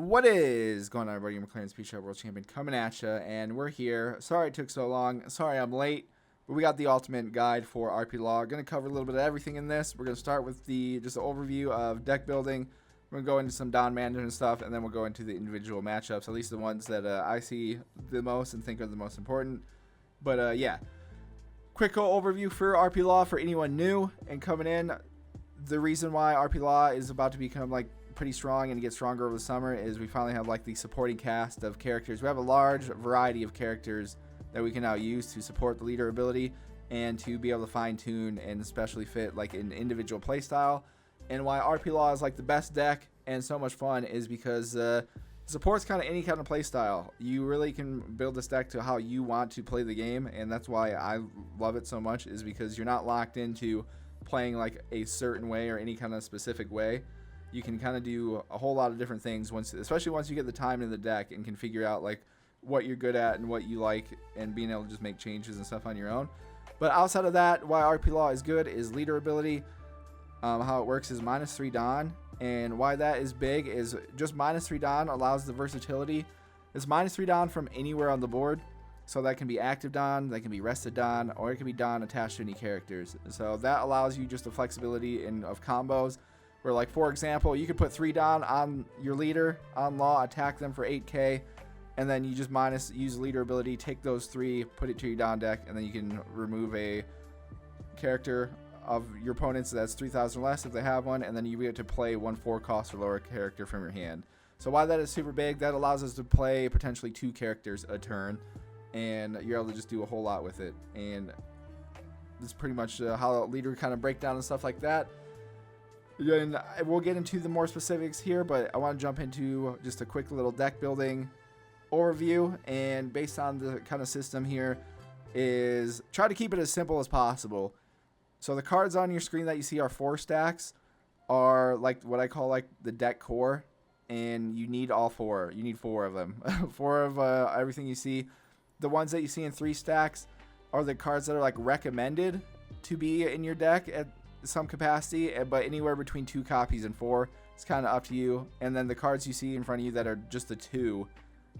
What is going on, everybody? McLaren's Peach World Champion coming at you, and we're here. Sorry it took so long. Sorry I'm late, but we got the ultimate guide for RP Law. Going to cover a little bit of everything in this. We're going to start with just an overview of deck building. We're going to go into some Don management and stuff, and then we'll go into the individual matchups, at least the ones that I see the most and think are the most important. But yeah, quick overview for RP Law for anyone new and coming in. The reason why RP Law is about to become like pretty strong and get stronger over the summer is we finally have like the supporting cast of characters. We have a large variety of characters that we can now use to support the leader ability and to be able to fine tune and especially fit like an individual playstyle. And why RP Law is like the best deck and so much fun is because it supports kind of any kind of playstyle. You really can build this deck to how you want to play the game, and that's why I love it so much, is because you're not locked into playing like a certain way or any kind of specific way. You can kind of do a whole lot of different things especially once you get the time in the deck and can figure out like what you're good at and what you like, and being able to just make changes and stuff on your own. But outside of that, why RP Law is good is leader ability. How it works is -3 Don, and why that is big is just -3 Don allows the versatility. It's -3 Don from anywhere on the board, so that can be active Don, that can be rested Don, or it can be Don attached to any characters. So that allows you just the flexibility of combos. Where, like, for example, you could put 3 Don on your leader on Law, attack them for 8k, and then you just use leader ability, take those 3, put it to your Don deck, and then you can remove a character of your opponents that's 3,000 or less if they have one, and then you get to play 1/4 cost or lower character from your hand. So why that is super big, that allows us to play potentially 2 characters a turn, and you're able to just do a whole lot with it. And that's pretty much how leader kind of breakdown and stuff like that. And we'll get into the more specifics here, but I want to jump into just a quick little deck building overview. And based on the kind of system here is try to keep it as simple as possible. So the cards on your screen that you see are 4 stacks, are like what I call like the deck core, and you need all 4. You need 4 of them. 4 of everything you see. The ones that you see in 3 stacks are the cards that are like recommended to be in your deck at some capacity, but anywhere between 2 copies and 4, it's kind of up to you. And then the cards you see in front of you that are just the 2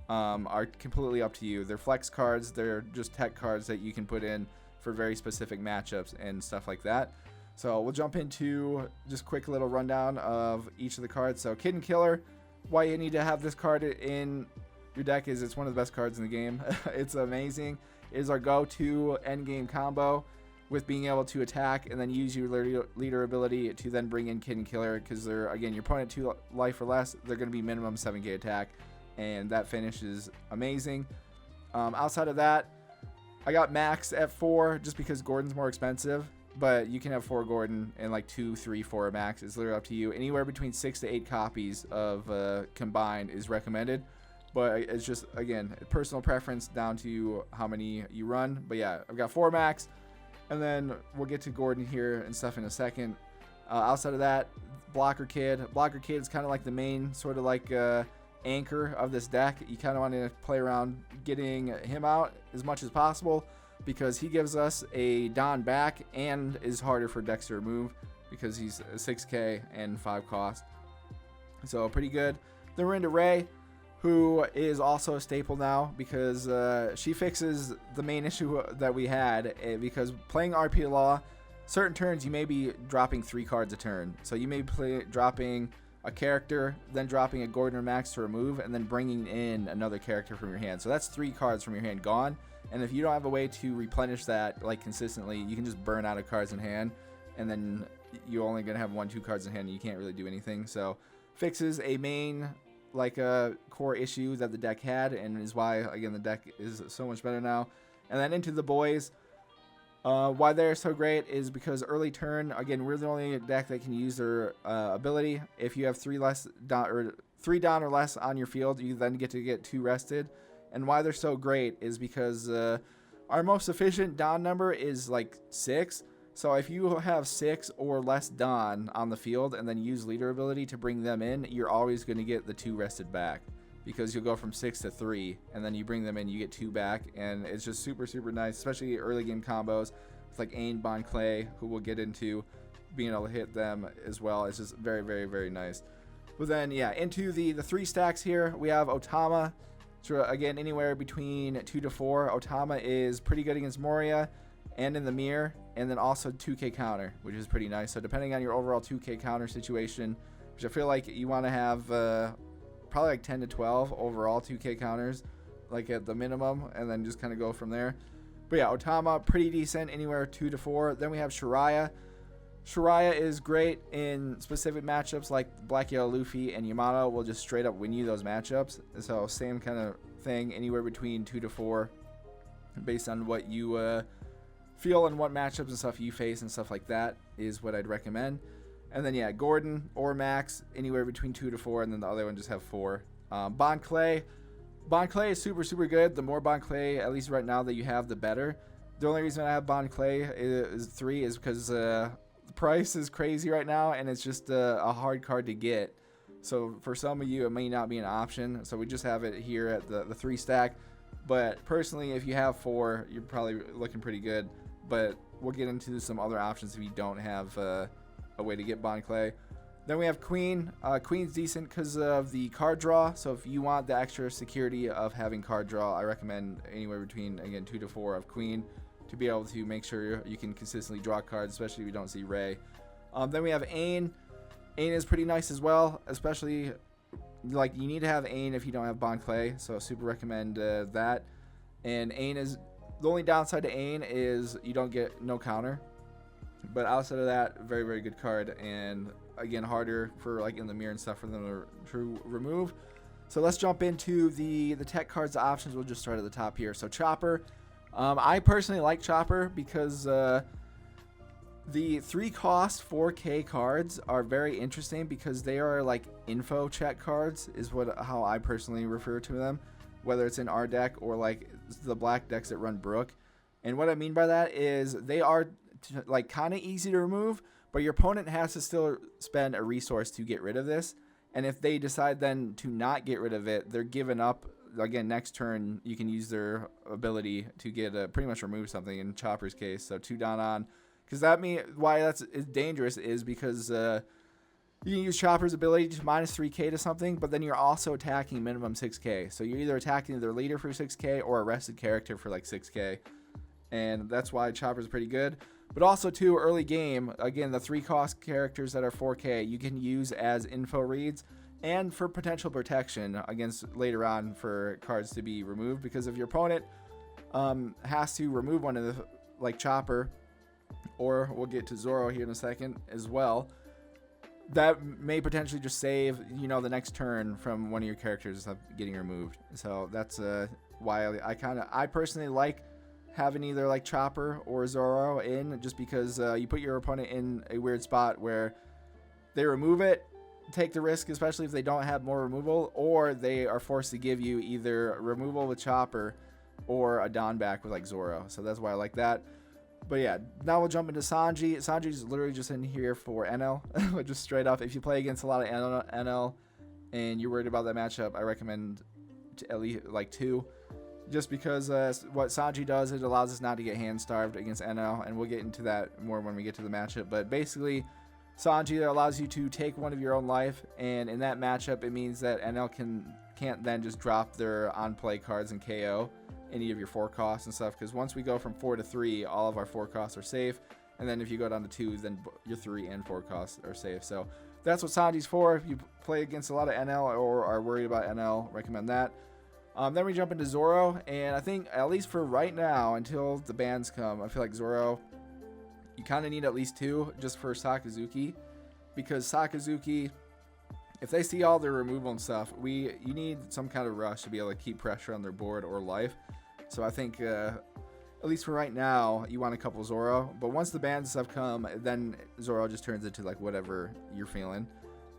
are completely up to you. They're flex cards, they're just tech cards that you can put in for very specific matchups and stuff like that. So we'll jump into just quick little rundown of each of the cards. So Kid and Killer, why you need to have this card in your deck is it's one of the best cards in the game. It's amazing. It is our go-to end game combo, with being able to attack and then use your leader ability to then bring in Kid and Killer, because they're, again, your opponent 2 life or less, they're going to be minimum 7k attack, and that finish is amazing. Outside of that, I got Max at 4 just because Gordon's more expensive, but you can have 4 Gordon and like 2, 3, 4 Max. It's literally up to you. Anywhere between 6 to 8 copies of combined is recommended, but it's just, again, personal preference down to how many you run. But yeah, I've got 4 Max. And then we'll get to Gordon here and stuff in a second. Outside of that, Blocker Kid. Blocker Kid is kind of like the main sort of like anchor of this deck. You kind of want to play around getting him out as much as possible, because he gives us a Don back and is harder for decks to remove because he's 6k and 5 cost. So pretty good. Then we're into Ray, who is also a staple now because she fixes the main issue that we had, because playing RP Law, certain turns you may be dropping 3 cards a turn. So you may be dropping a character, then dropping a Gordon or Max to remove, and then bringing in another character from your hand. So that's 3 cards from your hand gone. And if you don't have a way to replenish that like consistently, you can just burn out of cards in hand, and then you're only going to have 1, 2 cards in hand, and you can't really do anything. So fixes a main like a core issue that the deck had, and is why, again, the deck is so much better now. And then into the boys, why they're so great is because early turn, again, we're the only deck that can use their ability. If you have 3 Don or less on your field, you then get to get 2 rested. And why they're so great is because our most efficient Don number is like 6. So if you have 6 or less Don on the field and then use leader ability to bring them in, you're always going to get the 2 rested back, because you'll go from 6 to 3, and then you bring them in, you get 2 back, and it's just super, super nice, especially early game combos with like Ain, Bon Clay, who we'll get into, being able to hit them as well. It's just very, very, very nice. But then, yeah, into the 3 stacks here, we have Otama. So again, anywhere between 2 to 4. Otama is pretty good against Moria and in the mirror, and then also 2k counter, which is pretty nice. So depending on your overall 2k counter situation, which I feel like you want to have probably like 10 to 12 overall 2k counters, like at the minimum, and then just kind of go from there. But yeah, Otama, pretty decent, anywhere 2 to 4. Then we have Shiraya. Shiraya is great in specific matchups like Black Yellow Luffy and Yamato will just straight up win you those matchups. So same kind of thing, anywhere between 2 to 4 based on what you feel and what matchups and stuff you face and stuff like that is what I'd recommend. And then yeah, Gordon or Max, anywhere between 2 to 4, and then the other one just have 4. Bon Clay. Bon Clay is super, super good. The more Bon Clay, at least right now, that you have, the better. The only reason I have Bon Clay is 3 is because the price is crazy right now, and it's just a hard card to get. So for some of you, it may not be an option. So we just have it here at the 3 stack. But personally, if you have 4, you're probably looking pretty good. But we'll get into some other options if you don't have a way to get Bon Clay. Then we have Queen. Queen's decent because of the card draw. So if you want the extra security of having card draw, I recommend anywhere between, again, 2 to 4 of Queen to be able to make sure you can consistently draw cards, especially if you don't see Ray. Then we have Ain. Ain is pretty nice as well, especially like you need to have Ain if you don't have Bon Clay. So super recommend that. And Ain is, the only downside to Ain is you don't get no counter. But outside of that, very, very good card, and again, harder for like in the mirror and stuff for them to remove. So let's jump into the tech cards options. We'll just start at the top here. So Chopper. I personally like Chopper because the 3 cost 4k cards are very interesting because they are like info check cards is how I personally refer to them, whether it's in our deck or like the black decks that run Brook. And what I mean by that is they are like kind of easy to remove, but your opponent has to still spend a resource to get rid of this. And if they decide then to not get rid of it, they're giving up. Again, next turn you can use their ability to get pretty much remove something in Chopper's case. So 2 down on, because that means why that's dangerous is because you can use Chopper's ability to minus 3k to something, but then you're also attacking minimum 6k. So you're either attacking their leader for 6k or a rested character for like 6k, and that's why Chopper's pretty good. But also too, early game, again, the 3 cost characters that are 4k you can use as info reads and for potential protection against later on for cards to be removed, because if your opponent has to remove one of the, like Chopper, or we'll get to Zoro here in a second as well, that may potentially just save, you know, the next turn from one of your characters getting removed. So that's why I personally like having either like Chopper or Zoro in, just because you put your opponent in a weird spot where they remove it, take the risk, especially if they don't have more removal, or they are forced to give you either removal with Chopper or a Dawn back with like Zoro. So that's why I like that. But yeah, now we'll jump into Sanji. Sanji's literally just in here for Enel, just straight up. If you play against a lot of Enel and you're worried about that matchup, I recommend at least like 2. Just because what Sanji does, it allows us not to get hand starved against Enel, and we'll get into that more when we get to the matchup. But basically, Sanji allows you to take one of your own life, and in that matchup, it means that Enel can't then just drop their on-play cards and KO any of your 4 costs and stuff, because once we go from 4 to 3, all of our 4 costs are safe, and then if you go down to 2, then your 3 and 4 costs are safe. So that's what Sanji's for. If you play against a lot of Enel or are worried about Enel, recommend that. Then we jump into Zoro, and I think at least for right now, until the bans come, I feel like Zoro, you kind of need at least 2 just for Sakazuki, because Sakazuki, if they see all their removal and stuff, you need some kind of rush to be able to keep pressure on their board or life. So I think at least for right now, you want a couple Zoro, but once the bans and stuff come, then Zoro just turns into like whatever you're feeling.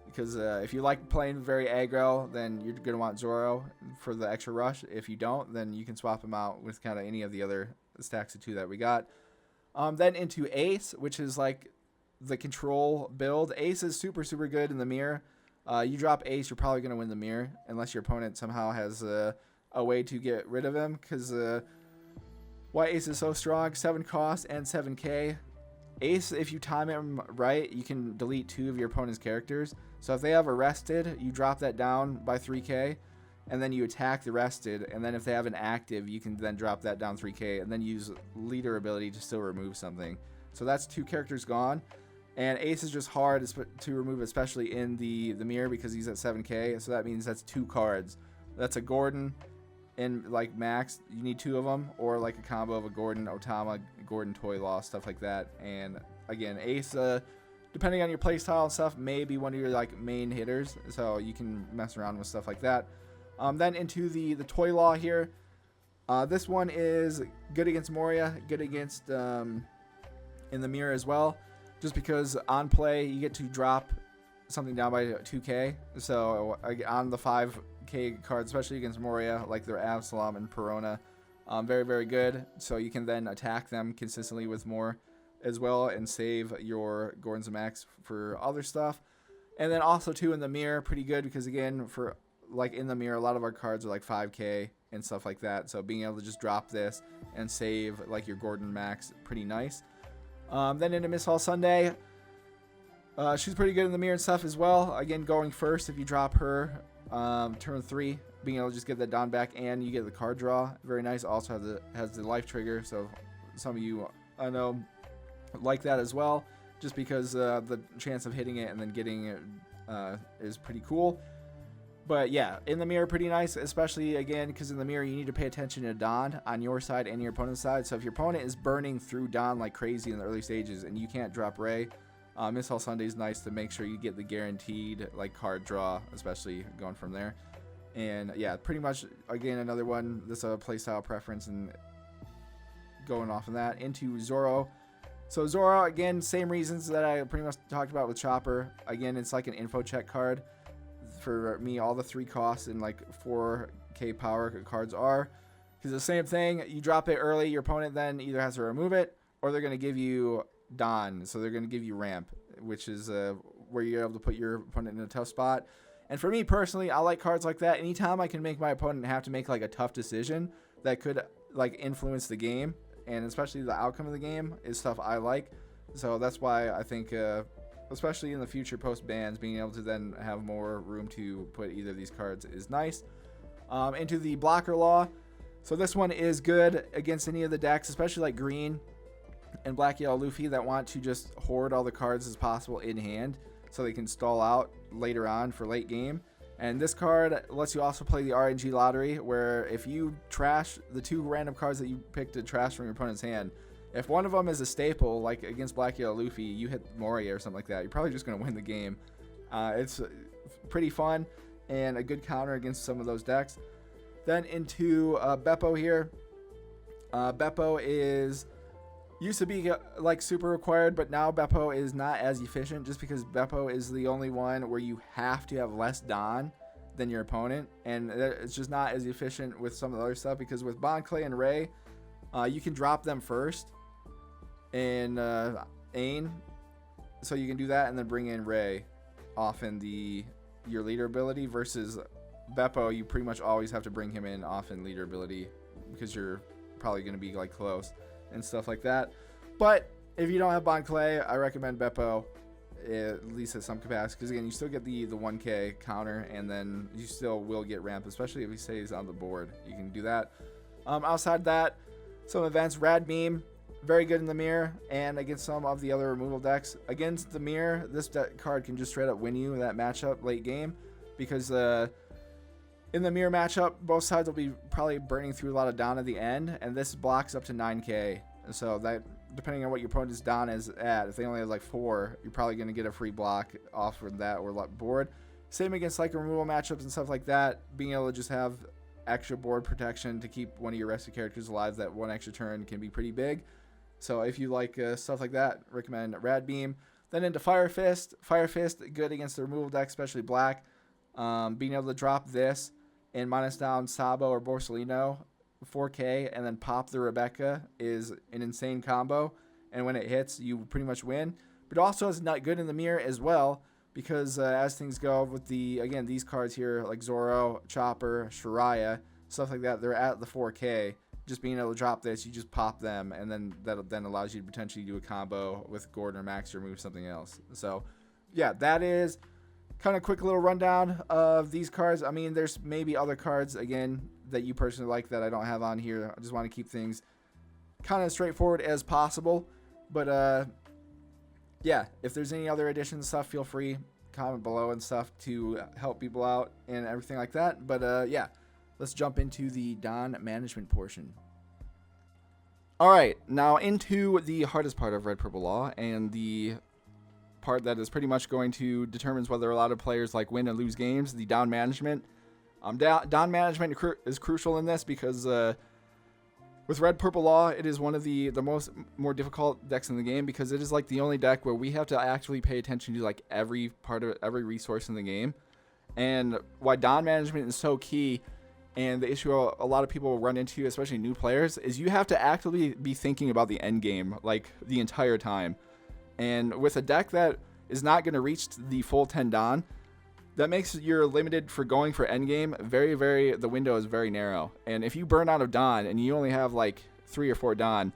Because if you like playing very aggro, then you're going to want Zoro for the extra rush. If you don't, then you can swap him out with kind of any of the other stacks of 2 that we got. Then into Ace, which is like the control build. Ace is super, super good in the mirror. You drop Ace, you're probably going to win the mirror, unless your opponent somehow has a way to get rid of him. Because why Ace is so strong, 7 cost and 7k. Ace, if you time him right, you can delete 2 of your opponent's characters. So if they have arrested, you drop that down by 3k, and then you attack the rested, and then if they have an active, you can then drop that down 3k, and then use leader ability to still remove something. So that's 2 characters gone. And Ace is just hard to remove, especially in the mirror, because he's at 7k. So that means that's 2 cards. That's a Gordon and like max. You need 2 of them, or like a combo of a Gordon, Otama, Gordon, Toy Law, stuff like that. And again, Ace, depending on your playstyle and stuff, may be one of your like main hitters. So you can mess around with stuff like that. Then into the Toy Law here. This one is good against Moria, good against in the mirror as well. Just because on play, you get to drop something down by 2k. So on the 5k cards, especially against Moria, like their Absalom and Perona, very, very good. So you can then attack them consistently with more as well and save your Gordons and Max for other stuff. And then also too in the mirror, pretty good because again, for like in the mirror, a lot of our cards are like 5k and stuff like that. So being able to just drop this and save like your Gordon Max, pretty nice. Then into Miss Hall Sunday, she's pretty good in the mirror and stuff as well. Again, going first if you drop her turn 3, being able to just get that Dawn back and you get the card draw, very nice. Also has the life trigger, so some of you I know like that as well, just because the chance of hitting it and then getting it is pretty cool. But yeah, in the mirror, pretty nice, especially again because in the mirror you need to pay attention to Dawn on your side and your opponent's side. So if your opponent is burning through Dawn like crazy in the early stages and you can't drop Ray, Miss Hall Sunday is nice to make sure you get the guaranteed like card draw, especially going from there. And yeah, pretty much again another one. This is a playstyle preference and going off of that into Zoro. So Zoro, again, same reasons that I pretty much talked about with Chopper. Again, it's like an info check card. For me, all the 3 costs and like 4k power cards are, because the same thing, you drop it early, your opponent then either has to remove it or they're going to give you Dawn, so they're going to give you ramp, which is where you're able to put your opponent in a tough spot. And for me personally, I like cards like that. Anytime I can make my opponent have to make like a tough decision that could like influence the game, and especially the outcome of the game, is stuff I like. So that's why I think especially in the future post bans, being able to then have more room to put either of these cards is nice. Into the blocker law. So this one is good against any of the decks, especially like green and black yellow Luffy that want to just hoard all the cards as possible in hand so they can stall out later on for late game. And this card lets you also play the RNG lottery, where if you trash the 2 random cards that you pick to trash from your opponent's hand, if one of them is a staple, like against Black Yellow Luffy, you hit Moria or something like that, you're probably just going to win the game. It's pretty fun and a good counter against some of those decks. Then into Beppo here. Beppo used to be like super required, but now Beppo is not as efficient just because Beppo is the only one where you have to have less Dawn than your opponent. And it's just not as efficient with some of the other stuff, because with Bon Clay and Ray, you can drop them first and Ain, so you can do that and then bring in Ray off in your leader ability, versus Beppo you pretty much always have to bring him in off in leader ability because you're probably going to be like close and stuff like that. But if you don't have Bon Clay, I recommend Beppo at least at some capacity, because again you still get the 1k counter and then you still will get ramp, especially if he stays on the board. You can do that. Outside that, some events, Rad Beam, very good in the mirror and against some of the other removal decks. Against the mirror, this card can just straight up win you that matchup late game, because in the mirror matchup, both sides will be probably burning through a lot of Dawn at the end, and this blocks up to 9k. So that, depending on what your opponent's Dawn is at, if they only have like 4, you're probably going to get a free block off of that or board. Same against like removal matchups and stuff like that, being able to just have extra board protection to keep one of your rested characters alive, that one extra turn can be pretty big. So if you like stuff like that, recommend Rad Beam. Then into Fire Fist. Fire Fist, good against the removal deck, especially black. Being able to drop this and minus down Sabo or Borsellino 4k and then pop the Rebecca is an insane combo. And when it hits, you pretty much win. But also is not good in the mirror as well, because as things go with again, these cards here like Zoro, Chopper, Shiraya, stuff like that, they're at the 4k. just being able to drop this, you just pop them, and then that then allows you to potentially do a combo with Gordon or Max to remove something else. So, yeah, that is kind of quick little rundown of these cards. I mean, there's maybe other cards, again, that you personally like that I don't have on here. I just want to keep things kind of straightforward as possible. But, yeah, if there's any other additions and stuff, feel free, comment below and stuff to help people out and everything like that. But, yeah. Let's jump into the Don management portion. Alright, now into the hardest part of Red Purple Law, and the part that is pretty much going to determines whether a lot of players like win and lose games, the Don management. Don management is crucial in this because with Red Purple Law, it is one of the more difficult decks in the game, because it is like the only deck where we have to actually pay attention to like every part of every resource in the game. And why Don management is so key, and the issue a lot of people run into, especially new players, is you have to actively be thinking about the end game like the entire time. And with a deck that is not going to reach the full 10 Don, that makes you're limited for going for end game. The window is very narrow. And if you burn out of Don and you only have like 3 or 4 Don,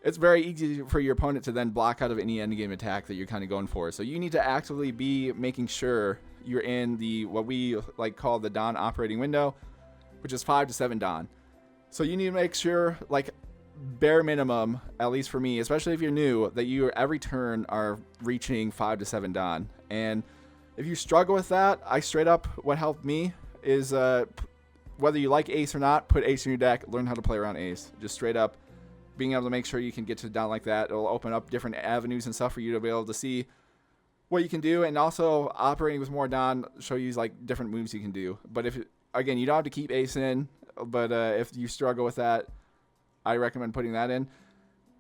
it's very easy for your opponent to then block out of any end game attack that you're kind of going for. So you need to actively be making sure you're in the what we like call the Don operating window, which is 5 to 7 Don. So you need to make sure, like, bare minimum, at least for me, especially if you're new, that you every turn are reaching 5 to 7 Don. And if you struggle with that, what helped me is whether you like Ace or not, put Ace in your deck, learn how to play around Ace. Just straight up being able to make sure you can get to Don like that. It'll open up different avenues and stuff for you to be able to see what you can do, and also operating with more Don show you like different moves you can do. But again, you don't have to keep Ace in, but if you struggle with that, I recommend putting that in.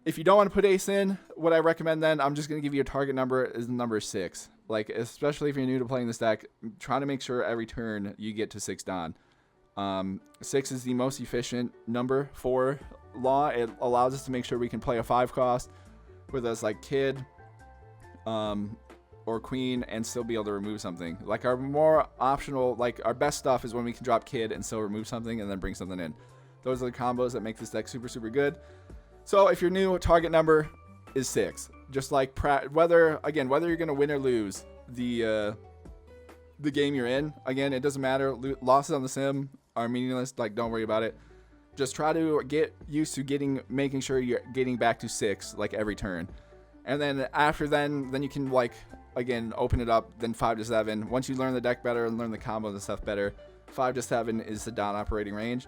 If you don't want to put Ace in, what I recommend then, I'm just going to give you a target number, is number 6. Like, especially if you're new to playing this deck, try to make sure every turn you get to 6 Don. 6 is the most efficient number for Law. It allows us to make sure we can play a 5 cost with us like Kid, or Queen, and still be able to remove something. Like, our more optional, like our best stuff is when we can drop Kid and still remove something and then bring something in. Those are the combos that make this deck super, super good. So if you're new, target number is 6. Just like whether you're going to win or lose the game you're in, again, it doesn't matter. Losses on the sim are meaningless. Like, don't worry about it. Just try to get used to making sure you're getting back to 6 like every turn. And then after then you can, like, again, open it up, then 5 to 7. Once you learn the deck better and learn the combos and stuff better, 5 to 7 is the Don operating range.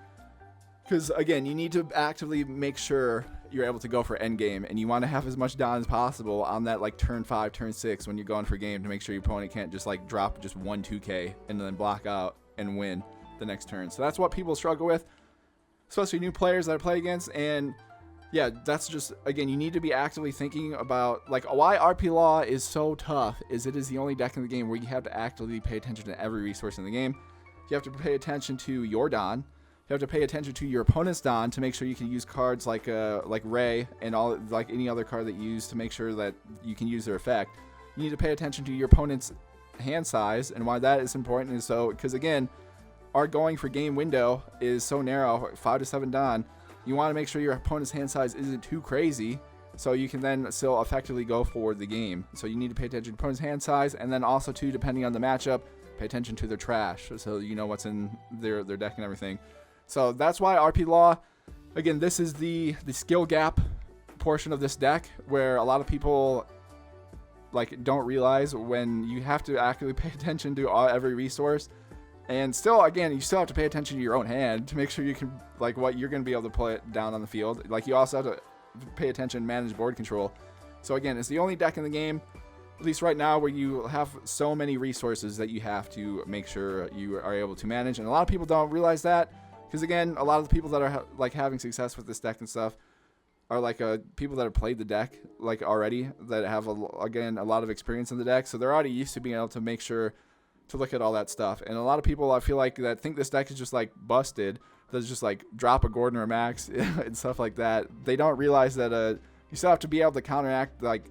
Because, again, you need to actively make sure you're able to go for endgame, and you want to have as much Don as possible on that, like, turn 5, turn 6 when you're going for game, to make sure your opponent can't just, like, drop just 1 2k and then block out and win the next turn. So that's what people struggle with, especially new players that I play against. And yeah, that's just, again, you need to be actively thinking about, like, why RP Law is so tough is it is the only deck in the game where you have to actively pay attention to every resource in the game. You have to pay attention to your Don. You have to pay attention to your opponent's Don to make sure you can use cards like Ray and all, like any other card that you use, to make sure that you can use their effect. You need to pay attention to your opponent's hand size, and why that is important is so, because again, our going for game window is so narrow, 5 to 7 Don. You want to make sure your opponent's hand size isn't too crazy, so you can then still effectively go for the game. So you need to pay attention to opponent's hand size, and then also too, depending on the matchup, pay attention to their trash, so you know what's in their deck and everything. So that's why RP Law, again, this is the skill gap portion of this deck, where a lot of people, like, don't realize when you have to actively pay attention to every resource. And still, again, you still have to pay attention to your own hand to make sure you can, like, what you're going to be able to play it down on the field. Like, you also have to pay attention and manage board control. So again, it's the only deck in the game, at least right now, where you have so many resources that you have to make sure you are able to manage. And a lot of people don't realize that, because again, a lot of the people that are like having success with this deck and stuff are like people that have played the deck like already, that have again a lot of experience in the deck, so they're already used to being able to make sure to look at all that stuff. And a lot of people, I feel like, that think this deck is just like busted, that's just like drop a Gordon or a Max and stuff like that. They don't realize that you still have to be able to counteract, like,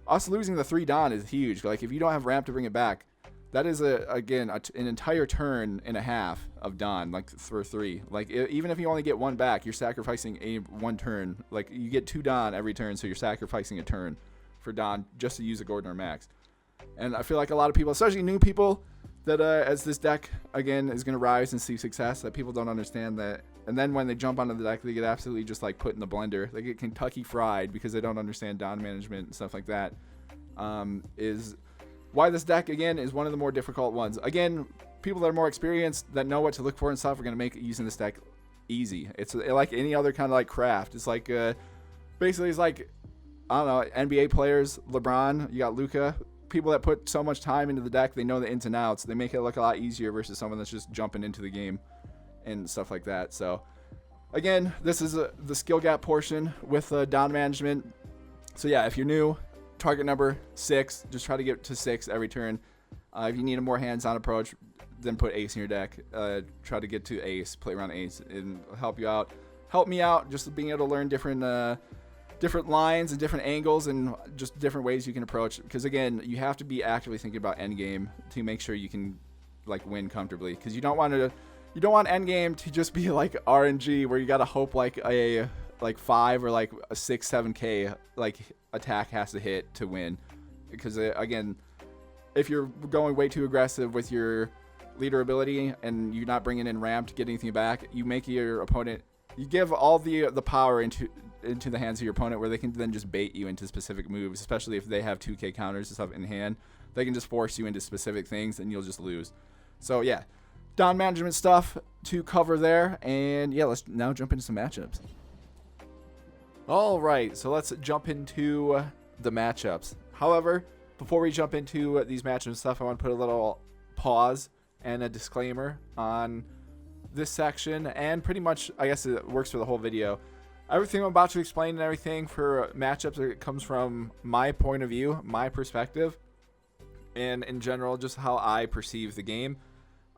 us losing the 3 Don is huge. Like, if you don't have ramp to bring it back, that is again an entire turn and a half of Dawn, like for 3. Like even if you only get 1 back, you're sacrificing 1 turn. Like you get 2 Dawn every turn, so you're sacrificing a turn for Dawn just to use a Gordon or Max. And I feel like a lot of people, especially new people, that as this deck again is going to rise and see success, that people don't understand that. And then when they jump onto the deck, they get absolutely just like put in the blender. They get Kentucky fried because they don't understand Dawn management and stuff like that. Is why this deck again is one of the more difficult ones. Again, people that are more experienced that know what to look for and stuff are going to make using this deck easy. It's like any other kind of like craft. It's like basically it's like, I don't know, NBA players, LeBron, you got Luka. People that put so much time into the deck, they know the ins and outs. They make it look a lot easier versus someone that's just jumping into the game and stuff like that. So again, this is the skill gap portion with Dawn management. So yeah, if you're new, target number 6, just try to get to 6 every turn. If you need a more hands-on approach, then put Ace in your deck. Try to get to Ace, play around Ace, and help you out. Help me out, just being able to learn different lines and different angles and just different ways you can approach. Because again, you have to be actively thinking about endgame to make sure you can like win comfortably. Because you don't want endgame to just be like RNG where you gotta hope like a 5 or like a 6-7k like attack has to hit to win. Because again, if you're going way too aggressive with your leader ability and you're not bringing in ramp to get anything back, you make your opponent, you give all the power into the hands of your opponent where they can then just bait you into specific moves, especially if they have 2k counters and stuff in hand. They can just force you into specific things and you'll just lose. So yeah, Dawn management stuff to cover there. And yeah, let's now jump into some matchups. All right, so let's jump into the matchups. However, before we jump into these matchup stuff, I want to put a little pause and a disclaimer on this section, and pretty much, I guess it works for the whole video. Everything I'm about to explain and everything for matchups, it comes from my point of view, my perspective, and in general, just how I perceive the game.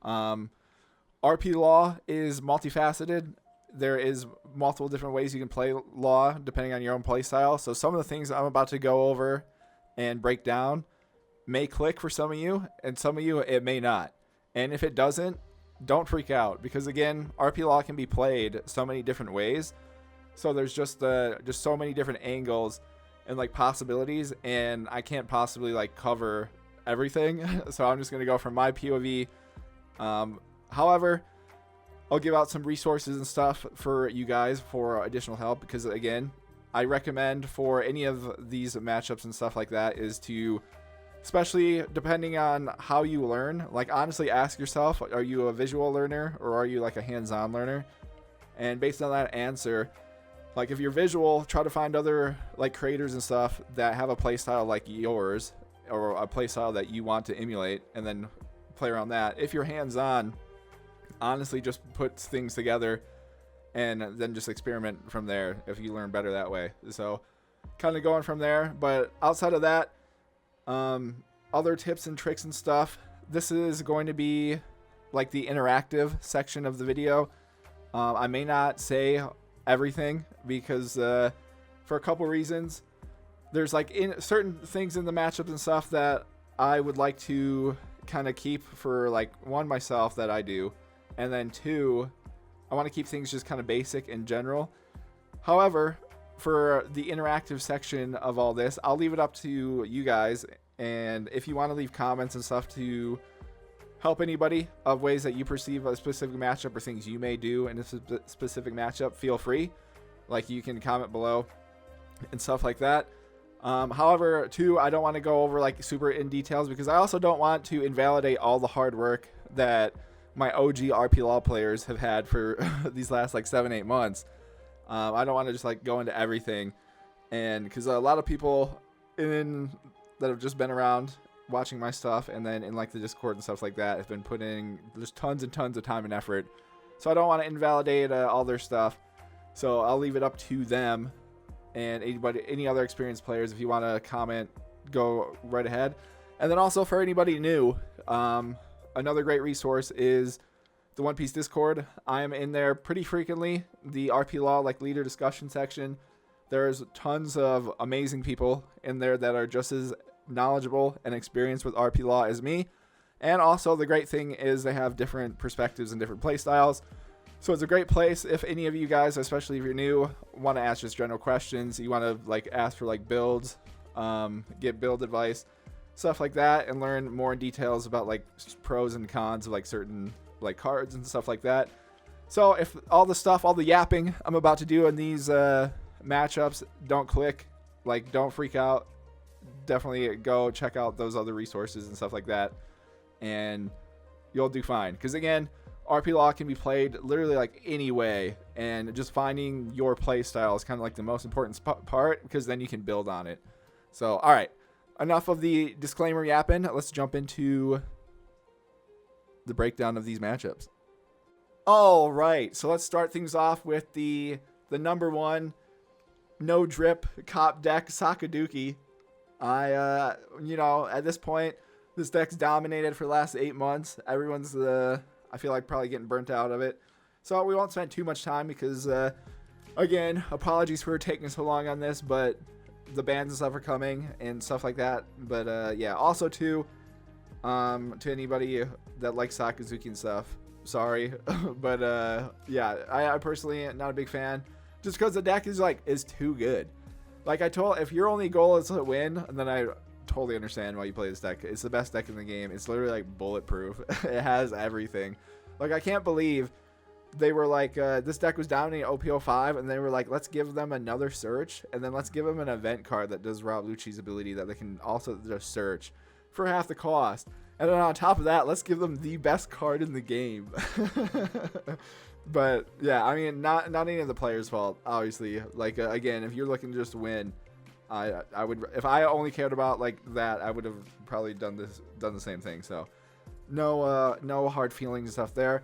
RP Law is multifaceted. There is multiple different ways you can play Law depending on your own play style. So some of the things I'm about to go over and break down may click for some of you, and some of you it may not. And if it doesn't, don't freak out, because again, RP Law can be played so many different ways. So there's just so many different angles and like possibilities, and I can't possibly like cover everything. So I'm just gonna go from my POV. However, I'll give out some resources and stuff for you guys for additional help, because again, I recommend for any of these matchups and stuff like that is to, especially depending on how you learn, like honestly ask yourself, are you a visual learner or are you like a hands-on learner? And based on that answer, like if you're visual, try to find other like creators and stuff that have a playstyle like yours or a playstyle that you want to emulate, and then play around that. If you're hands-on, honestly just put things together and then just experiment from there if you learn better that way. So kind of going from there. But outside of that, other tips and tricks and stuff, this is going to be like the interactive section of the video. I may not say everything because for a couple reasons. There's like certain things in the matchups and stuff that I would like to kind of keep for like one, myself, that I do, and then 2, I want to keep things just kind of basic in general. However, for the interactive section of all this, I'll leave it up to you guys, and if you want to leave comments and stuff to help anybody of ways that you perceive a specific matchup or things you may do in a specific matchup, feel free. Like you can comment below and stuff like that. However, 2, I don't want to go over like super in details, because I also don't want to invalidate all the hard work that my OG RP Law players have had for these last like 7-8 months. I don't want to just like go into everything, and because a lot of people that have just been around watching my stuff and then in like the Discord and stuff like that have been putting just tons and tons of time and effort. So I don't want to invalidate all their stuff. So I'll leave it up to them. And any other experienced players, if you want to comment, go right ahead. And then also for anybody new, another great resource is the One Piece Discord. I am in there pretty frequently. The RP Law like leader discussion section. There's tons of amazing people in there that are just as knowledgeable and experienced with RP Law as me. And also the great thing is they have different perspectives and different play styles. So it's a great place if any of you guys, especially if you're new, want to ask just general questions. You want to like ask for like builds, get build advice, stuff like that, and learn more details about like pros and cons of like certain like cards and stuff like that. So if all the yapping I'm about to do in these matchups don't click, like don't freak out, definitely go check out those other resources and stuff like that, and you'll do fine. Because again, RP Law can be played literally like any way, and just finding your play style is kind of like the most important part, because then you can build on it. So, all right, enough of the disclaimer yapping. Let's jump into the breakdown of these matchups. All right, so let's start things off with the number one no drip cop deck, Sakazuki. At this point, this deck's dominated for the last 8 months. Everyone's I feel like probably getting burnt out of it. So we won't spend too much time because, again, apologies for taking so long on this, but the bans and stuff are coming and stuff like that. But yeah, also too, to anybody that likes Sakazuki and stuff, sorry, but yeah, I personally am not a big fan, just because the deck is too good. Like if your only goal is to win, then I totally understand why you play this deck. It's the best deck in the game. It's literally like bulletproof. It has everything. Like I can't believe they were like, this deck was dominating OP05, and they were like, let's give them another search, and then let's give them an event card that does Rob Lucci's ability that they can also just search for half the cost. And then on top of that, let's give them the best card in the game. But yeah, I mean, not any of the players' fault, obviously. Like again, if you're looking to just win, I would, if I only cared about like that, I would have probably done the same thing. So no hard feelings and stuff there.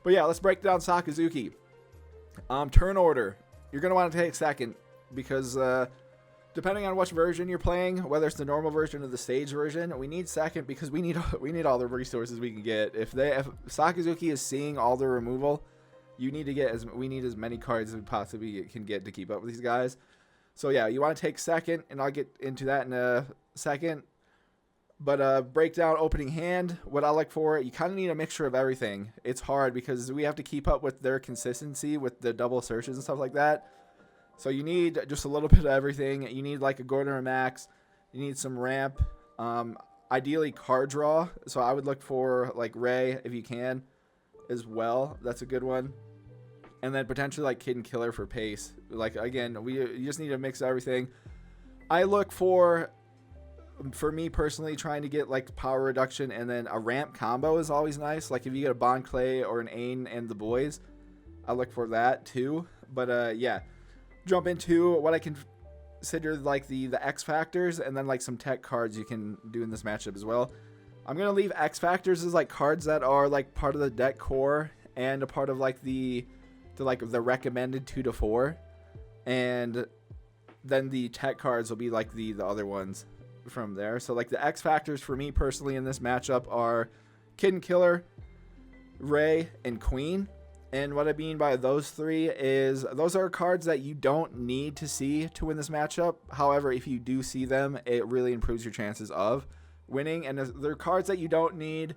But yeah, let's break down Sakazuki. Turn order, you're gonna want to take second, because depending on which version you're playing, whether it's the normal version or the stage version, we need second because we need all the resources we can get. If Sakazuki is seeing all the removal, we need as many cards as we possibly can get to keep up with these guys. So yeah, you want to take second, and I'll get into that in a second. But breakdown opening hand, what I like for it, you kind of need a mixture of everything. It's hard because we have to keep up with their consistency with the double searches and stuff like that. So you need just a little bit of everything. You need like a Gordon or Max. You need some ramp. Ideally card draw. So I would look for like Ray if you can as well. That's a good one. And then potentially like Kid and Killer for pace. Like again, you just need to mix everything. I look for me personally, trying to get like power reduction, and then a ramp combo is always nice. Like if you get a Bon Clay or an Ain and the boys, I look for that too. But yeah, jump into what I consider like the X factors, and then like some tech cards you can do in this matchup as well. I'm gonna leave X factors as like cards that are like part of the deck core and a part of like the recommended 2 to 4, and then the tech cards will be like the other ones from there. So like the X factors for me personally in this matchup are Kid and Killer, Ray, and Queen. And what I mean by those three is those are cards that you don't need to see to win this matchup. However, if you do see them, it really improves your chances of winning. And they're cards that you don't need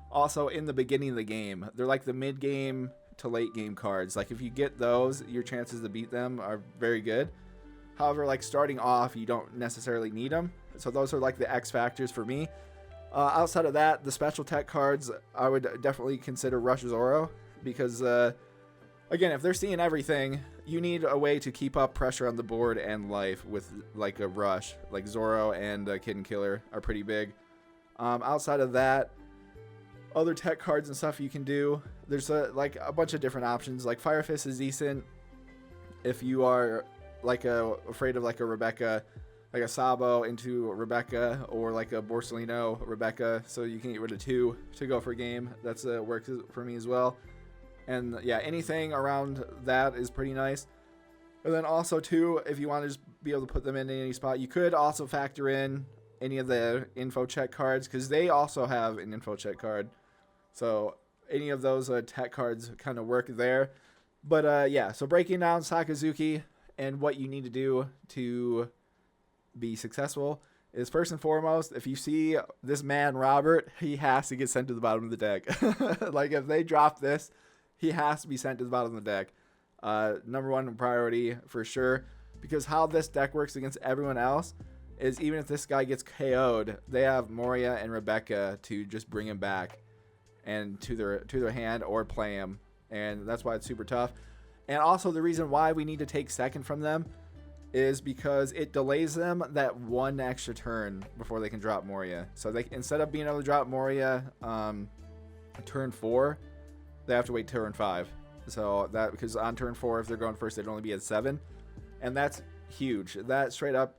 also in the beginning of the game. They're like the mid game to late game cards. Like if you get those, your chances to beat them are very good. However, like starting off, you don't necessarily need them. So those are like the X factors for me. Outside of that, the special tech cards, I would definitely consider Rush Zoro, because again, if they're seeing everything, you need a way to keep up pressure on the board and life with like a Rush. Like Zoro and Kid and Killer are pretty big. Outside of that, other tech cards and stuff you can do. There's like a bunch of different options. Like Fire Fist is decent if you are like afraid of like a Rebecca, like a Sabo into Rebecca, or like a Borsellino Rebecca, so you can get rid of 2 to go for a game. That's works for me as well. And yeah, anything around that is pretty nice. And then also too, if you want to just be able to put them in any spot, you could also factor in any of the info check cards, because they also have an info check card. So any of those tech cards kind of work there. But yeah, so breaking down Sakazuki and what you need to do to be successful is first and foremost, if you see this man, Robert, he has to get sent to the bottom of the deck. Like, if they drop this, he has to be sent to the bottom of the deck. Number one priority for sure, because how this deck works against everyone else is even if this guy gets KO'd, they have Moria and Rebecca to just bring him back and to their hand or play him. And that's why it's super tough. And also the reason why we need to take second from them is because it delays them that one extra turn before they can drop Moria. So they, instead of being able to drop Moria turn 4, they have to wait turn 5. So that, because on turn 4, if they're going first, they'd only be at 7. And that's huge. That straight up,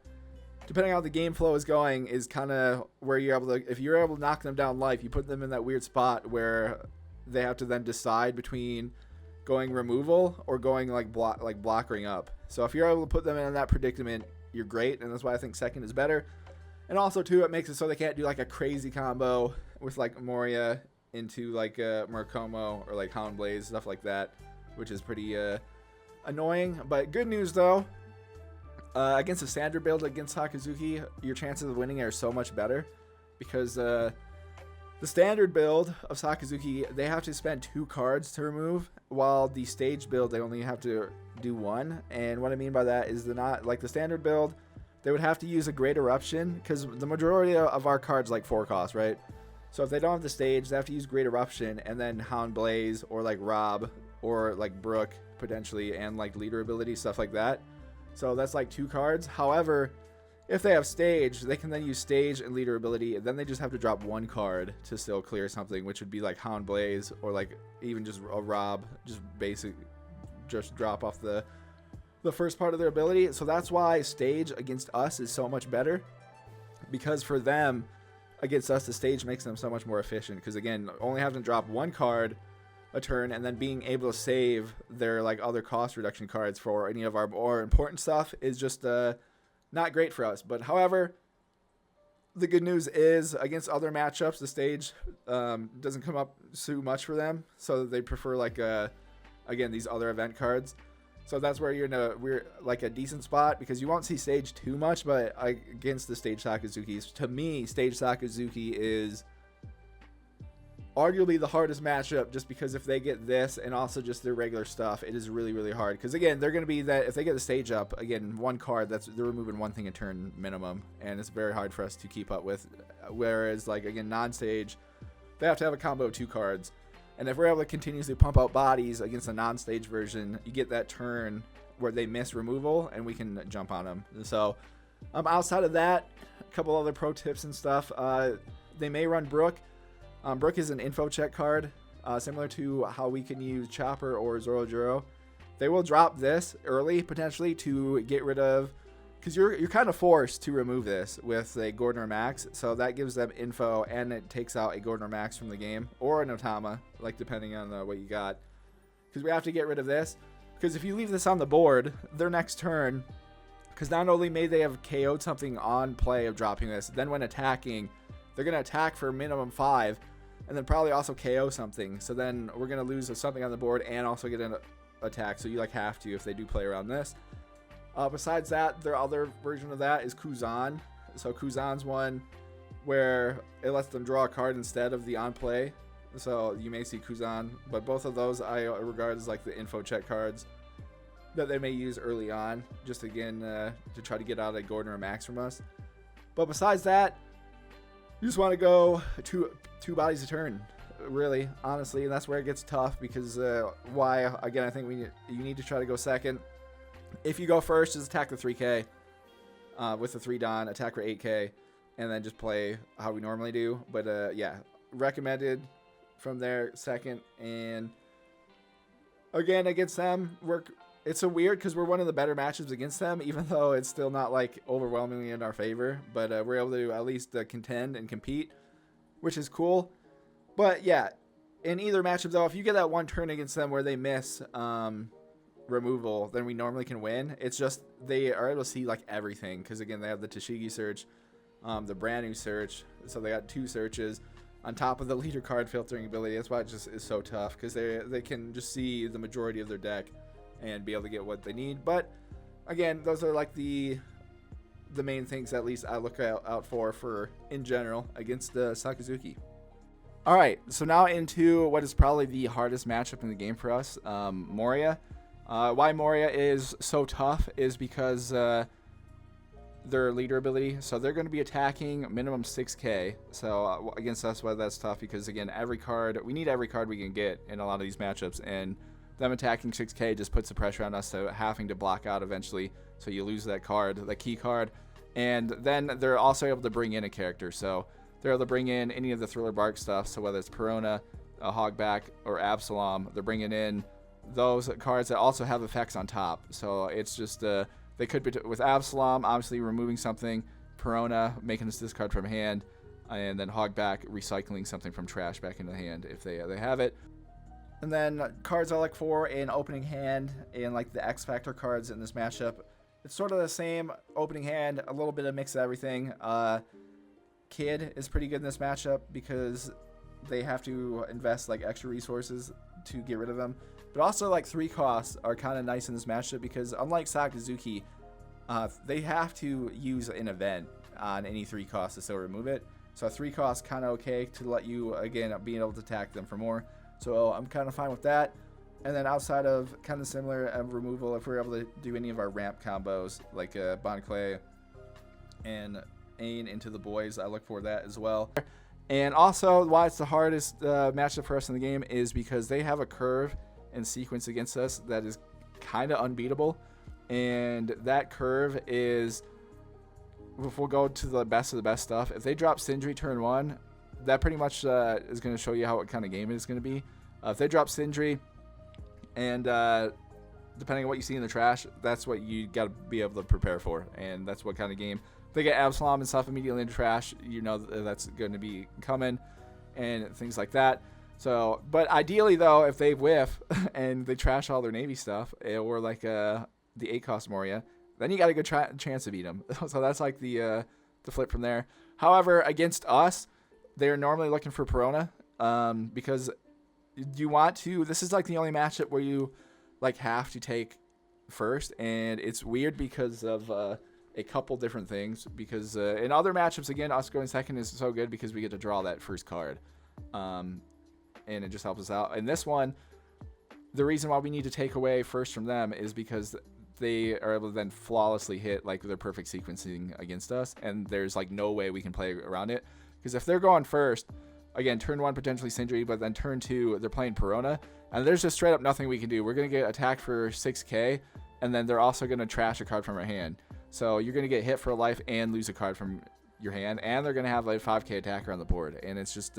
depending on how the game flow is going, is kind of where you're able to, if you're able to knock them down life, you put them in that weird spot where they have to then decide between going removal or going like blockering up. So if you're able to put them in that predicament, you're great, and that's why I think second is better. And also too, it makes it so they can't do like a crazy combo with like Moria into like Murakumo or like Hound Blaze, stuff like that, which is pretty annoying. But good news though, against a standard build against Sakazuki, your chances of winning are so much better, because the standard build of Sakazuki, they have to spend 2 cards to remove, while the stage build, they only have to do 1. And what I mean by that is not like the standard build, they would have to use a Great Eruption, because the majority of our cards like 4 cost, right? So if they don't have the stage, they have to use Great Eruption and then Hound Blaze or like Rob or like Brook potentially, and like leader ability, stuff like that. So that's like 2 cards. However, if they have stage, they can then use stage and leader ability, and then they just have to drop 1 card to still clear something, which would be like Hound Blaze or like even just a Rob, just basic, just drop off the first part of their ability. So that's why stage against us is so much better, because for them against us, the stage makes them so much more efficient, because again, only having to drop 1 card a turn and then being able to save their like other cost reduction cards for any of our more important stuff is just not great for us. But however, the good news is against other matchups, the stage doesn't come up too much for them, so they prefer like again these other event cards. So that's where we're like a decent spot, because you won't see stage too much. But against the stage Sakazukis, to me, stage Sakazuki is arguably the hardest matchup, just because if they get this and also just their regular stuff, it is really, really hard. Because again, they're going to be that, if they get the stage up, again, 1 card, they're removing 1 thing a turn minimum, and it's very hard for us to keep up with. Whereas like again, non-stage, they have to have a combo of 2 cards, and if we're able to continuously pump out bodies against a non-stage version, you get that turn where they miss removal and we can jump on them. So outside of that, a couple other pro tips and stuff. They may run Brook. Brook is an info check card, similar to how we can use Chopper or Zorojuro. They will drop this early, potentially, to get rid of, because you're kind of forced to remove this with a Gordon or Max, so that gives them info, and it takes out a Gordon or Max from the game, or an Otama, like depending on what you got. Because we have to get rid of this, because if you leave this on the board, their next turn, because not only may they have KO'd something on play of dropping this, then when attacking, they're going to attack for minimum 5, and then probably also KO something. So then we're going to lose something on the board and also get an attack. So you like have to if they do play around this. Besides that, their other version of that is Kuzan. So Kuzan's one where it lets them draw a card instead of the on play. So you may see Kuzan, but both of those I regard as like the info check cards that they may use early on, just again to try to get out a Gordon or Max from us. But besides that, you just want to go 2 bodies a turn, really, honestly, and that's where it gets tough, because why, again, I think you need to try to go second. If you go first, just attack the 3k with the 3 Don, attack for 8k, and then just play how we normally do. But yeah, recommended from there second. And again, against them, it's so weird because we're one of the better matchups against them, even though it's still not like overwhelmingly in our favor. But we're able to at least contend and compete, which is cool. But yeah, in either matchup though, if you get that 1 turn against them where they miss removal, then we normally can win. It's just they are able to see like everything, because again, they have the Tashigi search, the brand new search, so they got 2 searches on top of the leader card filtering ability. That's why it just is so tough, because they can just see the majority of their deck and be able to get what they need. But again, those are like the the main things at least I look out for in general against Sakazuki. All right, so now into what is probably the hardest matchup in the game for us, Moria. Why Moria is so tough is because their leader ability. So they're going to be attacking minimum 6k. So against us, why that's tough, because again, we need every card we can get in a lot of these matchups, and them attacking 6k just puts the pressure on us to having to block out eventually. So you lose that card, that key card, and then they're also able to bring in a character. So they're able to bring in any of the Thriller Bark stuff. So whether it's Perona, a Hogback, or Absalom, they're bringing in those cards that also have effects on top. So it's just they could be with Absalom obviously removing something, Perona making us discard from hand, and then Hogback recycling something from trash back into the hand if they have it. And then cards I look for in opening hand and like the X Factor cards in this matchup, it's sort of the same opening hand, a little bit of mix of everything. Kid is pretty good in this matchup because they have to invest like extra resources to get rid of them. But also like 3 costs are kind of nice in this matchup because unlike Sakazuki, they have to use an event on any 3 costs to still remove it. So 3 costs kind of okay to let you, again, being able to attack them for more. So I'm kind of fine with that. And then outside of kind of similar removal, if we're able to do any of our ramp combos like Bon Clay and Ain into the boys, I look for that as well. And also why it's the hardest matchup for us in the game is because they have a curve and sequence against us that is kind of unbeatable. And that curve is, if we'll go to the best of the best stuff, if they drop Sindri turn 1, that pretty much is going to show you what kind of game it is going to be. If they drop Sindri, and depending on what you see in the trash, that's what you got to be able to prepare for, and that's what kind of game. If they get Absalom and stuff immediately in the trash, you know that's going to be coming, and things like that. So, but ideally though, if they whiff and they trash all their Navy stuff, or like the 8-cost Moria, then you got a good chance to beat them. So that's like the flip from there. However, against us, they're normally looking for Perona, because you want to. This is like the only matchup where you like have to take first, and it's weird because of a couple different things. Because in other matchups, again, us going second is so good because we get to draw that first card, and it just helps us out. And this one, the reason why we need to take away first from them is because they are able to then flawlessly hit like their perfect sequencing against us, and there's like no way we can play around it. Because if they're going first, again, turn 1 potentially Sindri, but then turn 2 they're playing Perona, and there's just straight up nothing we can do. We're going to get attacked for 6k, and then they're also going to trash a card from our hand. So you're going to get hit for a life and lose a card from your hand, and they're going to have like 5k attacker on the board, and it's just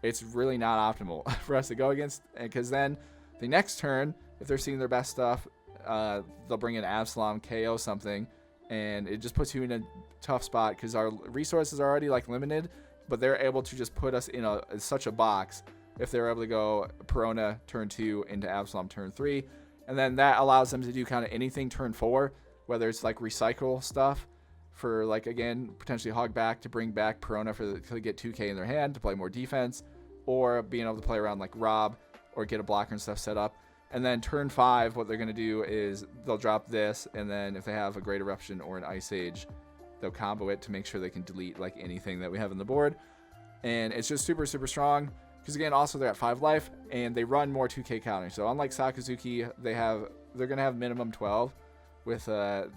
it's really not optimal for us to go against. Because then the next turn, if they're seeing their best stuff, they'll bring in Absalom, KO something, and it just puts you in a tough spot because our resources are already like limited, but they're able to just put us in such a box if they're able to go Perona turn 2 into Absalom turn 3, and then that allows them to do kind of anything turn 4, whether it's like recycle stuff for like, again, potentially Hogback to bring back Perona to get 2k in their hand to play more defense, or being able to play around like Rob or get a blocker and stuff set up. And then turn 5, what they're going to do is they'll drop this, and then if they have a Great Eruption or an Ice Age, they'll combo it to make sure they can delete like anything that we have on the board. And it's just super, super strong because, again, also they're at 5 life, and they run more 2k counters. So unlike Sakazuki, they're going to have minimum 12 with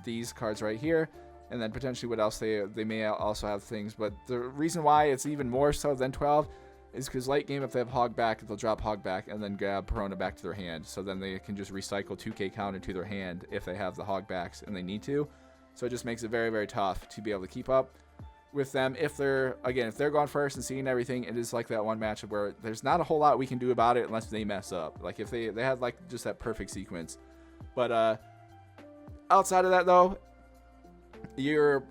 these cards right here. And then potentially what else they may also have things. But the reason why it's even more so than 12 is because late game, if they have Hogback, they'll drop Hogback and then grab Perona back to their hand. So then they can just recycle 2k counter to their hand if they have the Hogbacks and they need to. So it just makes it very, very tough to be able to keep up with them. If they're going first and seeing everything, it is like that one matchup where there's not a whole lot we can do about it unless they mess up. Like if they had like just that perfect sequence. But outside of that though, you're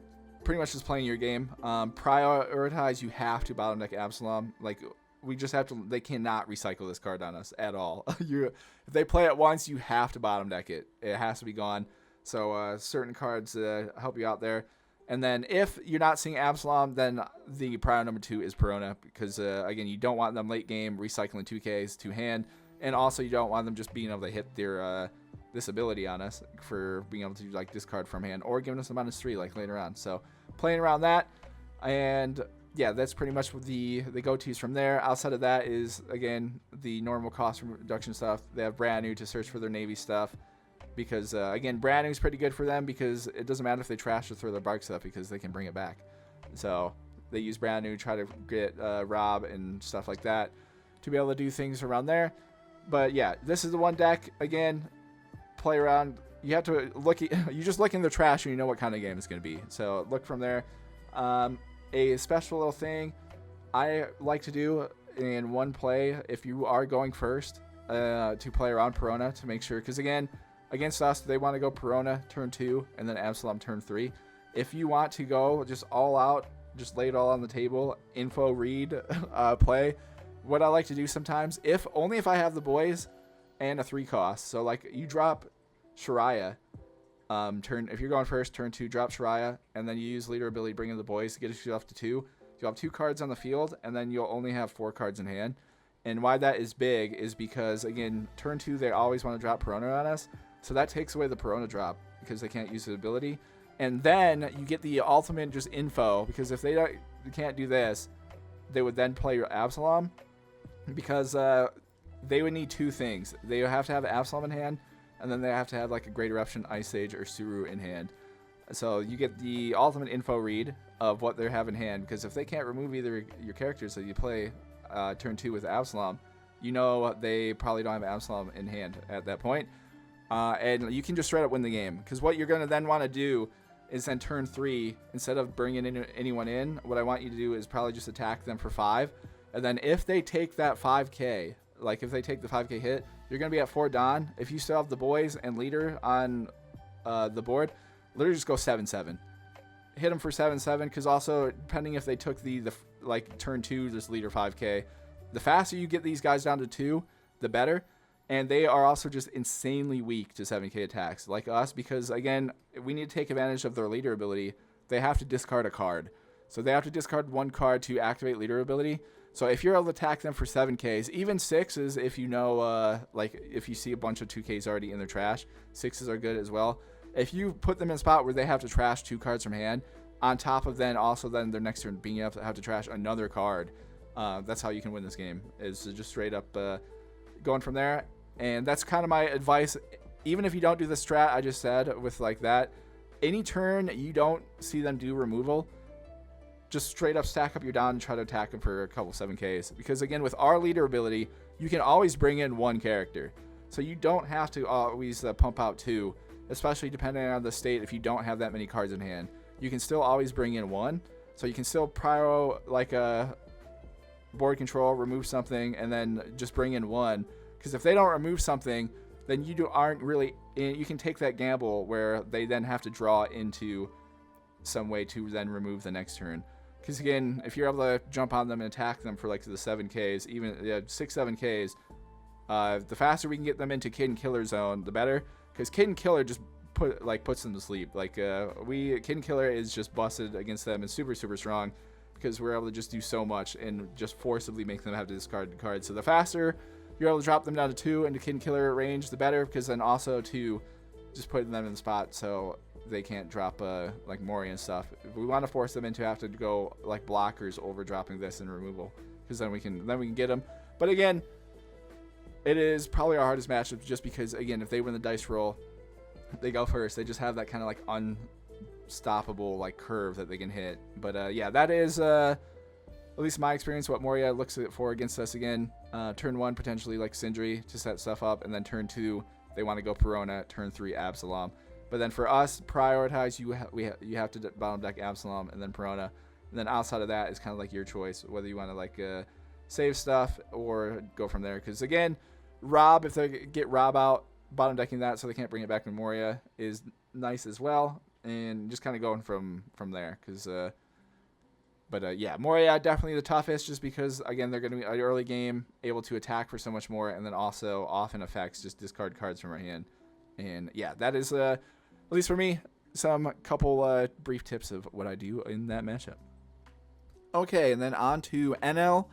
pretty much just playing your game. Prioritize, you have to bottom deck Absalom. Like we just have to, they cannot recycle this card on us at all. If they play it once, you have to bottom deck it. It has to be gone. So certain cards help you out there. And then if you're not seeing Absalom, then the prior number 2 is Perona, because again, you don't want them late game recycling 2Ks to hand, and also you don't want them just being able to hit their this ability on us for being able to like discard from hand or giving us a -3 like later on. So playing around that, and yeah, that's pretty much what the go-tos from there. Outside of that is, again, the normal cost reduction stuff. They have brand new to search for their Navy stuff because, again, brand new is pretty good for them because it doesn't matter if they trash or throw their bark stuff because they can bring it back. So they use brand new, try to get Rob and stuff like that to be able to do things around there. But yeah, this is the one deck. Again, play around. You have to look. You just look in the trash and you know what kind of game it's going to be. So look from there. A special little thing I like to do in one play, if you are going first, to play around Perona to make sure, because again, against us, they want to go Perona turn 2 and then Absalom turn 3. If you want to go just all out, just lay it all on the table, info read, play, what I like to do sometimes, only if I have the boys and a 3 cost. So like you drop Shariah, if you're going first, turn 2, drop Shariah, and then you use leader ability, bring in the boys to get yourself to 2. You'll have 2 cards on the field, and then you'll only have 4 cards in hand. And why that is big is because, again, turn 2, they always want to drop Perona on us, so that takes away the Perona drop because they can't use the ability. And then you get the ultimate just info, because if they can't do this, they would then play your Absalom, because they would need 2 things. They would have to have Absalom in hand, and then they have to have like a Great Eruption, Ice Age, or Suru in hand. So you get the ultimate info read of what they have in hand, because if they can't remove either your characters that you play turn 2 with Absalom, you know they probably don't have Absalom in hand at that point. And you can just straight up win the game, because what you're going to then want to do is then turn 3, instead of bringing anyone in, what I want you to do is probably just attack them for 5. And then if they take that 5k, like if they take the 5k hit, you're going to be at 4 Dawn. If you still have the boys and leader on the board, literally just go 7-7. Hit them for 7-7, because also, depending if they took the like turn 2, just leader 5k, the faster you get these guys down to 2, the better. And they are also just insanely weak to 7k attacks, like us, because, again, we need to take advantage of their leader ability. They have to discard a card. So they have to discard 1 card to activate leader ability. So if you're able to attack them for 7Ks, even 6s, if you know, like if you see a bunch of 2Ks already in their trash, 6s are good as well. If you put them in a spot where they have to trash 2 cards from hand, on top of then also then their next turn being able to have to trash another card, that's how you can win this game, is to just straight up going from there. And that's kind of my advice. Even if you don't do the strat I just said with like that, any turn you don't see them do removal, just straight up stack up your Dawn and try to attack them for a couple 7Ks. Because again, with our leader ability, you can always bring in 1 character. So you don't have to always pump out 2, especially depending on the state. If you don't have that many cards in hand, you can still always bring in 1. So you can still pyro like a board control, remove something, and then just bring in 1. Because if they don't remove something, then aren't really you can take that gamble where they then have to draw into some way to then remove the next turn. Because again, if you're able to jump on them and attack them for like the 7Ks, even 6-7Ks, the faster we can get them into Kid and Killer zone, the better. Because Kid and Killer just puts them to sleep. Like Kid and Killer is just busted against them and super strong, because we're able to just do so much and just forcibly make them have to discard cards. So the faster you're able to drop them down to 2 into Kid and Killer range, the better. Because then also to just putting them in the spot so they can't drop like Moria and stuff. If we want to force them into have to go like blockers over dropping this and removal, because then we can get them. But again, it is probably our hardest matchup, just because again, if they win the dice roll, they go first. They just have that kind of like unstoppable like curve that they can hit. But yeah, that is at least my experience what Moria looks for against us. Again, turn 1 potentially like Sindri to set stuff up, and then turn 2 they want to go Perona, turn 3 Absalom. But then for us, prioritize, you have to bottom deck Absalom and then Perona. And then outside of that, it's kind of like your choice, whether you want to like save stuff or go from there. Because again, Rob, if they get Rob out, bottom decking that so they can't bring it back to Moria is nice as well. And just kind of going from there. But yeah, Moria definitely the toughest, just because, again, they're going to be an early game, able to attack for so much more, and then also often effects just discard cards from our hand. And yeah, that is... at least for me, some couple brief tips of what I do in that matchup. Okay, and then on to Enel.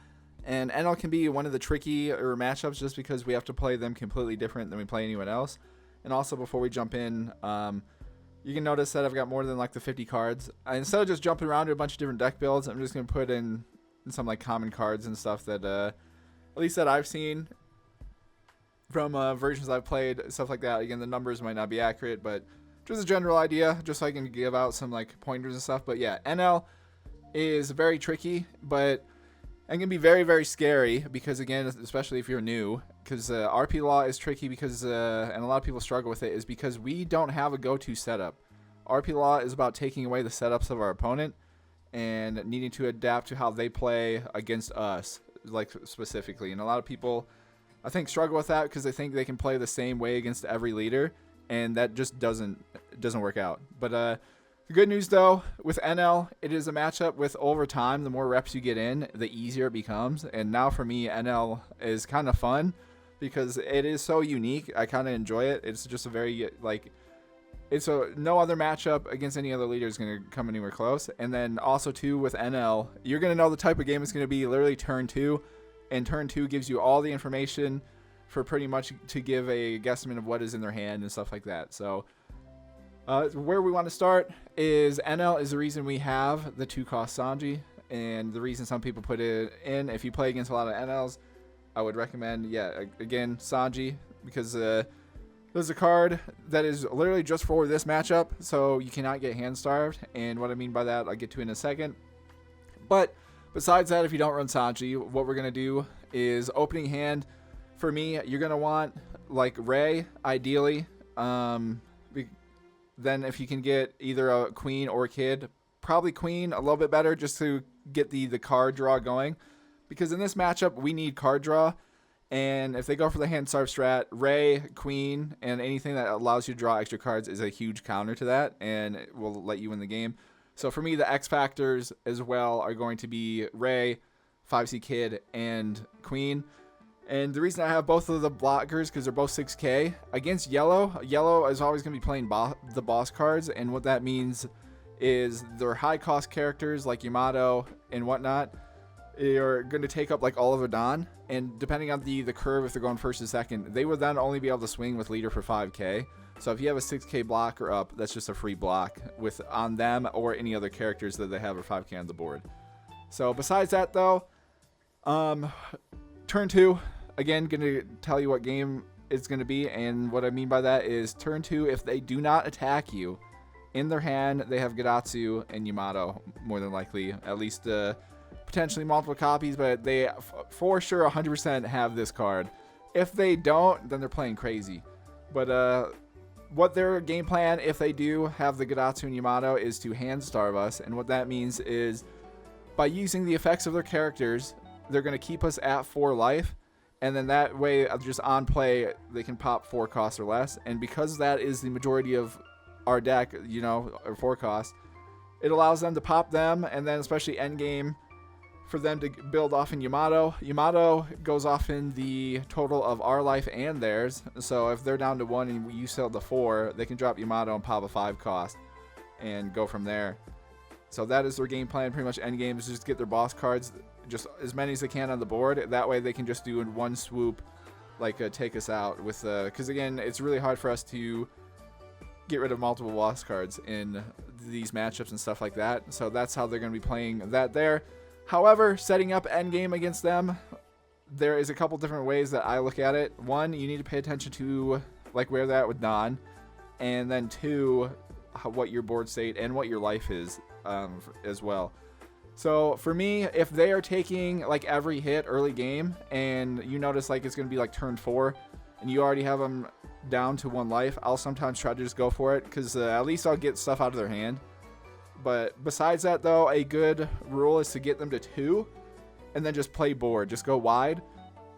And Enel can be one of the trickier matchups just because we have to play them completely different than we play anyone else. And also, before we jump in, you can notice that I've got more than like the 50 cards. Instead of just jumping around to a bunch of different deck builds, I'm just going to put in some like common cards and stuff that, at least that I've seen from versions I've played, stuff like that. Again, the numbers might not be accurate, but just a general idea, just so I can give out some like pointers and stuff. But yeah, NL is very tricky, but it can be very, very scary because, again, especially if you're new, because RP Law is tricky because, and a lot of people struggle with it, is because we don't have a go-to setup. RP Law is about taking away the setups of our opponent and needing to adapt to how they play against us, like specifically. And a lot of people, I think, struggle with that because they think they can play the same way against every leader, and that just doesn't work out. But the good news, though, with NL, it is a matchup with, over time, the more reps you get in, the easier it becomes. And now for me, NL is kind of fun because it is so unique. I kind of enjoy it. It's just a very, like, no other matchup against any other leader is going to come anywhere close. And then also, too, with NL, you're going to know the type of game it's going to be literally turn 2. And turn 2 gives you all the information for pretty much to give a guesstimate of what is in their hand and stuff like that. So where we want to start is NL is the reason we have the 2-cost Sanji, and the reason some people put it in. If you play against a lot of NLs, I would recommend, again, Sanji, because there's a card that is literally just for this matchup, so you cannot get hand starved. And what I mean by that, I'll get to in a second. But besides that, if you don't run Sanji, what we're going to do is opening hand. For me, you're going to want like Ray, ideally. Then if you can get either a queen or a kid, probably queen a little bit better, just to get the card draw going. Because in this matchup, we need card draw. And if they go for the hand starve strat, Ray, queen, and anything that allows you to draw extra cards is a huge counter to that, and it will let you win the game. So for me, the X factors as well are going to be Ray, 5C kid, and queen. And the reason I have both of the blockers, because they're both 6k. Against yellow, yellow is always going to be playing the boss cards, and what that means is their high cost characters like Yamato and whatnot are going to take up like all of their Don, and depending on the curve, if they're going first and second, they would then only be able to swing with leader for 5k. So if you have a 6k blocker up, that's just a free block with on them or any other characters that they have or 5k on the board. So besides that, though, turn 2, again, going to tell you what game it's going to be, and what I mean by that is turn 2, if they do not attack you, in their hand they have Gadatsu and Yamato, more than likely, at least potentially multiple copies, but they for sure 100% have this card. If they don't, then they're playing crazy. But what their game plan, if they do have the Gadatsu and Yamato, is to hand starve us, and what that means is by using the effects of their characters, they're going to keep us at 4 life, and then that way, just on play, they can pop 4 costs or less. And because that is the majority of our deck, or 4 costs, it allows them to pop them, and then especially end game, for them to build off in Yamato. Yamato goes off in the total of our life and theirs. So if they're down to 1 and you sell the 4, they can drop Yamato and pop a 5 cost and go from there. So that is their game plan. Pretty much end game is just get their boss cards, just as many as they can on the board. That way they can just do in one swoop, like take us out with, because again, it's really hard for us to get rid of multiple boss cards in these matchups and stuff like that. So that's how they're going to be playing that there. However, setting up endgame against them, there is a couple different ways that I look at it. 1, you need to pay attention to like where they're at with Don, and then 2, what your board state and what your life is as well. So for me, if they are taking like every hit early game, and you notice like it's going to be like turn 4, and you already have them down to 1 life, I'll sometimes try to just go for it, because at least I'll get stuff out of their hand. But besides that, though, a good rule is to get them to 2 and then just play board. Just go wide.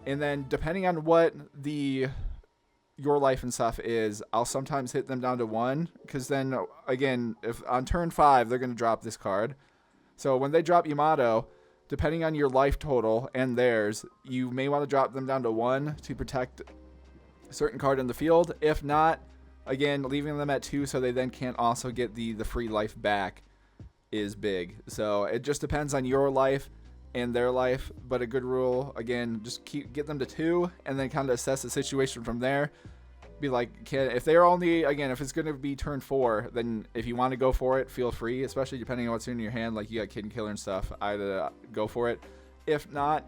And then depending on what your life and stuff is, I'll sometimes hit them down to 1. Because then, again, if on turn 5, they're going to drop this card. So when they drop Yamato, depending on your life total and theirs, you may want to drop them down to 1 to protect a certain card in the field. If not, again, leaving them at 2 so they then can't also get the free life back is big. So it just depends on your life and their life, but a good rule, again, just get them to 2 and then kind of assess the situation from there. be like, if they're only, again, if it's going to be turn 4, then if you want to go for it, feel free, especially depending on what's in your hand, like you got Kid and Killer and stuff, I'd go for it. If not,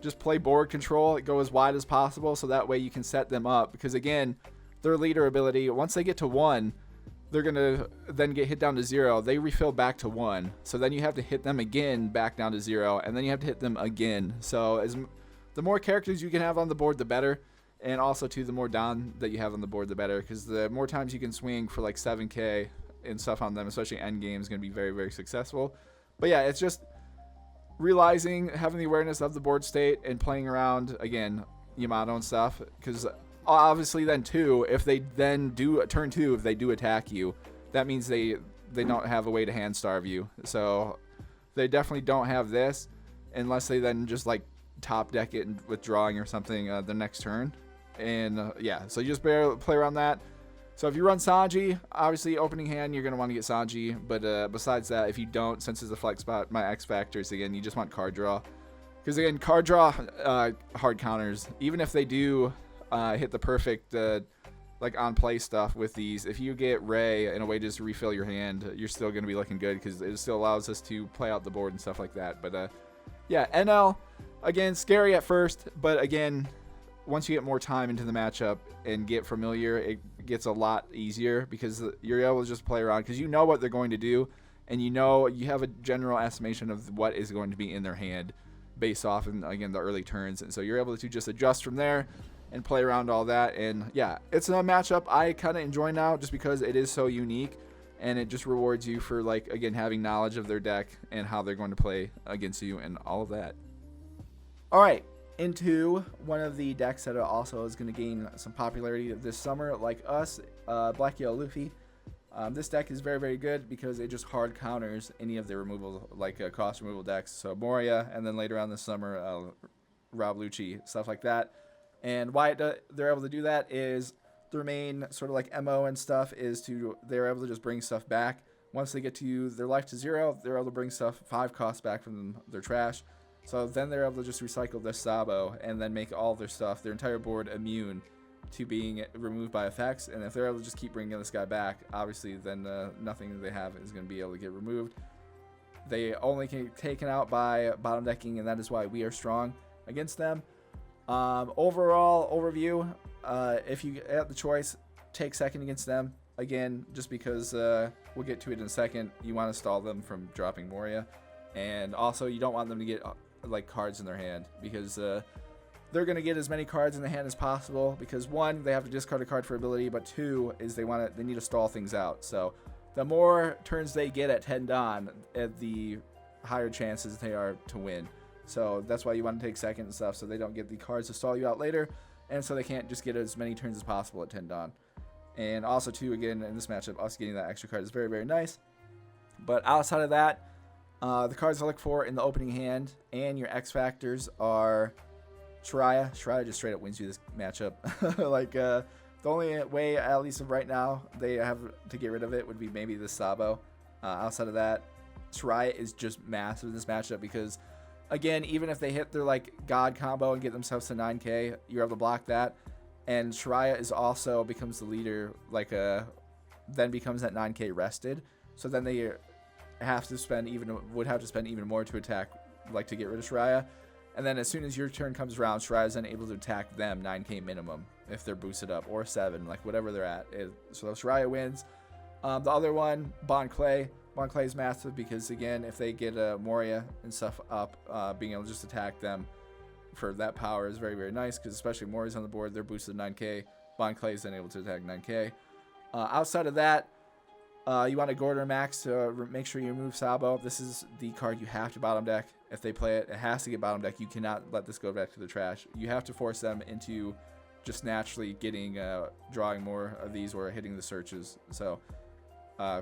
just play board control, go as wide as possible, so that way you can set them up, because again, their leader ability, once they get to 1, they're going to then get hit down to 0. They refill back to 1, so then you have to hit them again back down to 0, and then you have to hit them again. So the more characters you can have on the board, the better. And also, too, the more down that you have on the board, the better. Because the more times you can swing for like 7k and stuff on them, especially end game, is going to be very, very successful. But yeah, it's just realizing, having the awareness of the board state and playing around, again, Yamato and stuff. Because obviously then, too, if they then do turn 2, if they do attack you, that means they don't have a way to hand starve you. So they definitely don't have this unless they then just like top deck it and withdrawing or something the next turn. And yeah, so you just play around that. So if you run Sanji, obviously opening hand, you're going to want to get Sanji. But besides that, if you don't, since it's a flex spot, my X factors, again, you just want card draw. Because again, card draw, hard counters, even if they do hit the perfect like on play stuff with these, if you get Ray in a way just to refill your hand, you're still going to be looking good, because it still allows us to play out the board and stuff like that. But yeah, Enel, again, scary at first, but again, once you get more time into the matchup and get familiar, it gets a lot easier, because you're able to just play around, because you know what they're going to do, and you know you have a general estimation of what is going to be in their hand based off, and again, the early turns, and so you're able to just adjust from there and play around all that. And yeah, it's a matchup I kind of enjoy now, just because it is so unique, and it just rewards you for, like, again, having knowledge of their deck and how they're going to play against you and all of that. All right, into one of the decks that also is going to gain some popularity this summer, like us, Black Yellow Luffy. This deck is very, very good because it just hard counters any of the removal, like cost removal decks. So Moria, and then later on this summer, Rob Lucci, stuff like that. And why they're able to do that is their main sort of like MO and stuff is they're able to just bring stuff back. Once they get to their life to 0, they're able to bring stuff 5 costs back from their trash. So then they're able to just recycle this Sabo and then make all their stuff, their entire board, immune to being removed by effects. And if they're able to just keep bringing this guy back, obviously then nothing that they have is going to be able to get removed. They only can get taken out by bottom decking, and that is why we are strong against them. Overall overview, if you have the choice, take second against them. Again, just because we'll get to it in a second, you want to stall them from dropping Moria. And also, you don't want them to get like cards in their hand, because they're going to get as many cards in the hand as possible, because 1, they have to discard a card for ability, but 2 is they need to stall things out. So the more turns they get at 10 Dawn, the higher chances they are to win. So that's why you want to take second and stuff, so they don't get the cards to stall you out later, and so they can't just get as many turns as possible at 10 Dawn. And also, too, again, in this matchup, us getting that extra card is very, very nice. But outside of that, the cards I look for in the opening hand and your X factors are Shiraya. Shiraya just straight up wins you this matchup. Like, the only way, at least right now, they have to get rid of it would be maybe the Sabo. Outside of that, Shiraya is just massive in this matchup, because, again, even if they hit their like God combo and get themselves to 9k, you're able to block that. And Shiraya is also becomes the leader, like then becomes that 9k rested. So then they would have to spend even more to attack, like to get rid of Shiraya. And then as soon as your turn comes around, Shiraya is then able to attack them 9k minimum if they're boosted up, or 7, like whatever they're at. So Shiraya wins. The other one, Bon Clay. Bon Clay is massive because, again, if they get Moria and stuff up, being able to just attack them for that power is very, very nice, because especially Moria's on the board, they're boosted 9k. Bon Clay is then able to attack 9k. Outside of that, you want to Gordon Max to make sure you remove Sabo. This is the card you have to bottom deck. If they play it, it has to get bottom deck. You cannot let this go back to the trash. You have to force them into just naturally getting, drawing more of these or hitting the searches. So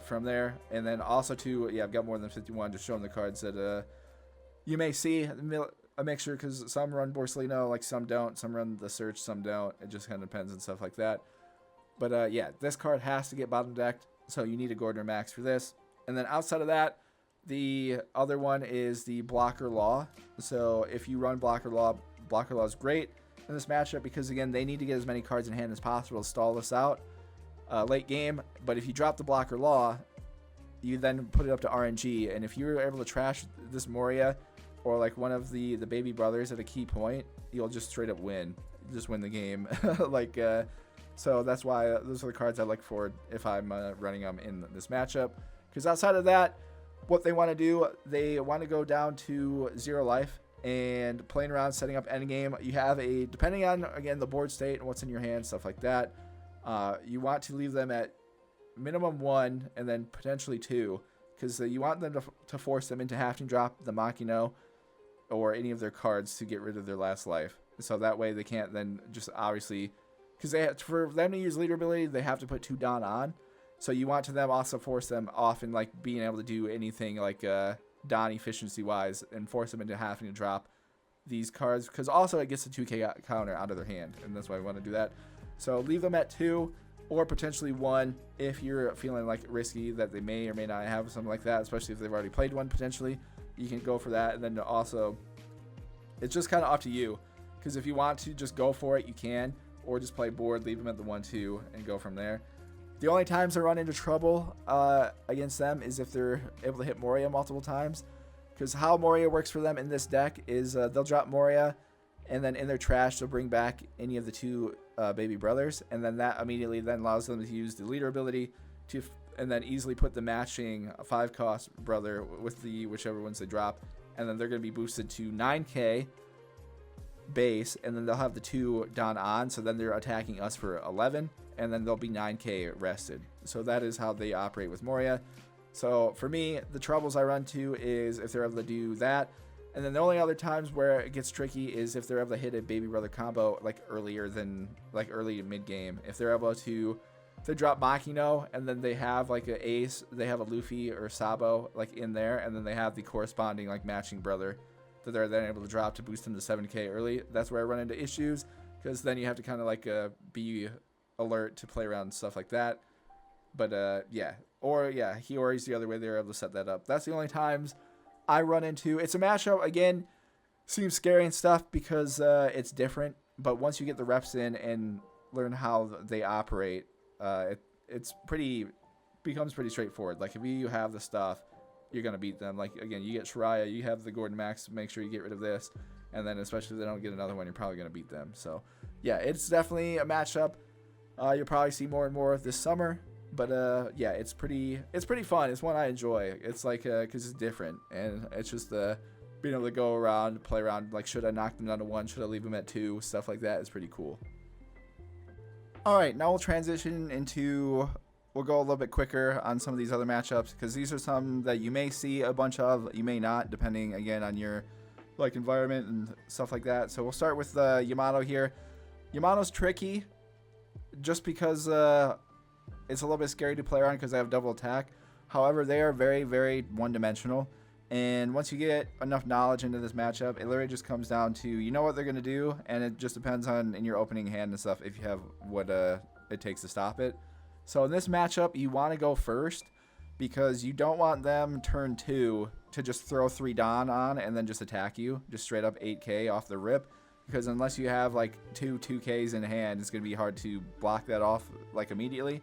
from there, and then also too, yeah, I've got more than 51, just showing the cards that you may see a mixture, because some run Borsellino, like some don't. Some run the search, some don't. It just kind of depends and stuff like that. But yeah, this card has to get bottom decked, so you need a Gordon Max for this. And then outside of that, the other one is the Blocker Law. So if you run Blocker Law is great. in this matchup because, again, they need to get as many cards in hand as possible to stall this out late game. But if you drop the blocker law, you then put it up to RNG. And if you're able to trash this Moria or like one of the baby brothers at a key point, you'll just straight up win. Just win the game. So that's why those are the cards I look for if I'm running them in this matchup. Because outside of that, what they want to do, they want to go down to 0 life and playing around, setting up endgame. You have depending on, again, the board state and what's in your hand, stuff like that, you want to leave them at minimum 1 and then potentially 2. Because you want them to force them into having to drop the Makino or any of their cards to get rid of their last life. So that way they can't then just obviously... Because for them to use leader ability, they have to put 2 Don on. So you want to them also force them off and like being able to do anything like Don efficiency wise and force them into having to drop these cards. Because also it gets the 2k counter out of their hand. And that's why we want to do that. So leave them at 2 or potentially 1 if you're feeling like risky that they may or may not have something like that. Especially if they've already played one potentially. You can go for that. And then also, it's just kind of up to you. Because if you want to just go for it, you can. Or just play board, leave them at the 1-2, and go from there. The only times I run into trouble against them is if they're able to hit Moria multiple times. Because how Moria works for them in this deck is they'll drop Moria, and then in their trash they'll bring back any of the 2 baby brothers, and then that immediately then allows them to use the leader ability to, and then easily put the matching 5-cost brother with the whichever ones they drop, and then they're going to be boosted to 9k. Base, and then they'll have the 2 Don on, so then they're attacking us for 11, and then they'll be 9k rested. So that is how they operate with Moria. So for me, the troubles I run to is if they're able to do that, and then the only other times where it gets tricky is if they're able to hit a baby brother combo like earlier than like early mid game. If they're able to, if they drop Makino and then they have like an ace, they have a Luffy or Sabo like in there, and then they have the corresponding like matching brother that they're then able to drop to boost them to 7k early. That's where I run into issues, because then you have to kind of like be alert to play around and stuff like that. But yeah, Hiyori's the other way they're able to set that up. That's the only times I run into. It's a matchup, again, seems scary and stuff because it's different, but once you get the reps in and learn how they operate, it's becomes pretty straightforward. Like if you have the stuff, you're going to beat them. Like, again, you get Shiraya, you have the Gordon Max, make sure you get rid of this. And then especially if they don't get another one, you're probably going to beat them. So, yeah, it's definitely a matchup you'll probably see more and more this summer. But, yeah, it's pretty fun. It's one I enjoy. It's like, because it's different. And it's just being able to go around, play around. Like, should I knock them down to 1? Should I leave them at 2? Stuff like that is pretty cool. All right, now we'll transition into... We'll go a little bit quicker on some of these other matchups because these are some that you may see a bunch of, you may not, depending again on your like environment and stuff like that. So we'll start with Yamato here. Yamato's tricky just because it's a little bit scary to play around because they have double attack. However, they are very, very one-dimensional. And once you get enough knowledge into this matchup, it literally just comes down to you know what they're going to do, and it just depends on in your opening hand and stuff if you have what it takes to stop it. So in this matchup, you want to go first because you don't want them turn 2 to just throw 3 Don on and then just attack you, just straight up 8k off the rip. Because unless you have like 2Ks in hand, it's going to be hard to block that off like immediately.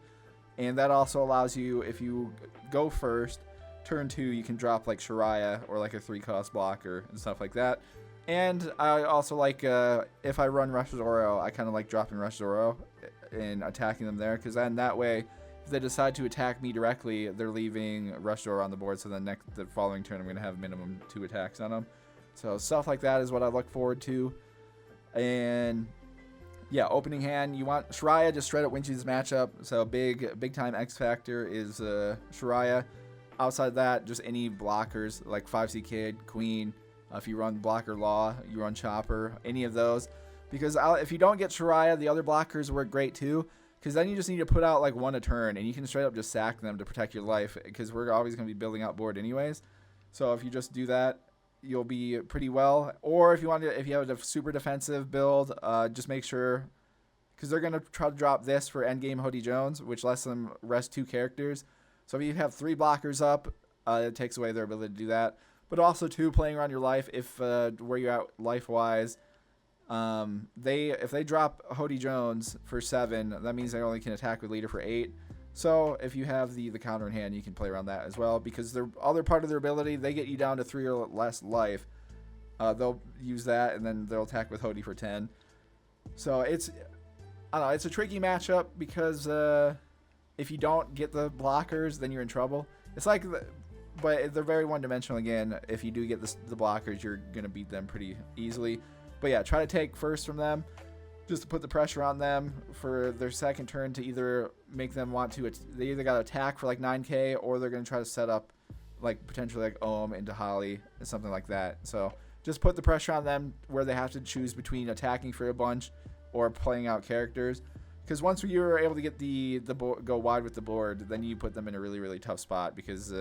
And that also allows you, if you go first, turn 2, you can drop like Shiraya or like a 3-cost blocker and stuff like that. And I also like, if I run Rush Zoro, I kind of like dropping Rush Zoro and attacking them there, because then that way, if they decide to attack me directly, they're leaving Rush Zoro on the board, so then the following turn I'm going to have minimum 2 attacks on them. So stuff like that is what I look forward to. And yeah, opening hand, you want Shiraya just straight up wins you this matchup, so big time X factor is Shiraya. Outside of that, just any blockers like 5C Kid, Queen. If you run Blocker Law, you run Chopper, any of those. Because if you don't get Shiraya, the other blockers work great too. Because then you just need to put out like 1 a turn, and you can straight up just sack them to protect your life. Because we're always going to be building out board anyways. So if you just do that, you'll be pretty well. Or if you have a super defensive build, just make sure, because they're going to try to drop this for endgame Hody Jones, which lets them rest 2 characters. So if you have 3 blockers up, it takes away their ability to do that. But also, too, playing around your life, if where you're at life-wise, If they drop Hody Jones for 7, that means they only can attack with leader for 8. So if you have the counter in hand, you can play around that as well, because their other part of their ability, they get you down to 3 or less life. They'll use that, and then they'll attack with Hody for 10. So it's, I don't know, it's a tricky matchup because if you don't get the blockers, then you're in trouble. It's like, but they're very one-dimensional again. If you do get the blockers, you're gonna beat them pretty easily. But yeah, try to take first from them, just to put the pressure on them for their second turn to either make them want to. They either got to attack for like 9k, or they're gonna try to set up like potentially like Ohm into Holly or something like that. So just put the pressure on them where they have to choose between attacking for a bunch or playing out characters. Because once you're able to get go wide with the board, then you put them in a really, really tough spot. Because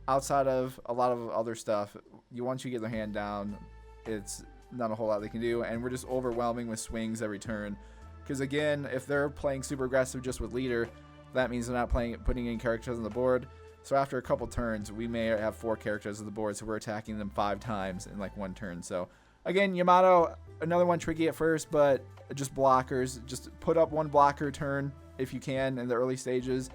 outside of a lot of other stuff, once you get their hand down, it's not a whole lot they can do. And we're just overwhelming with swings every turn. Because again, if they're playing super aggressive just with leader, that means they're not putting any characters on the board. So after a couple turns, we may have 4 characters on the board, so we're attacking them 5 times in like 1 turn. So again, Yamato, another one tricky at first, but just blockers. Just put up 1 blocker turn if you can in the early stages,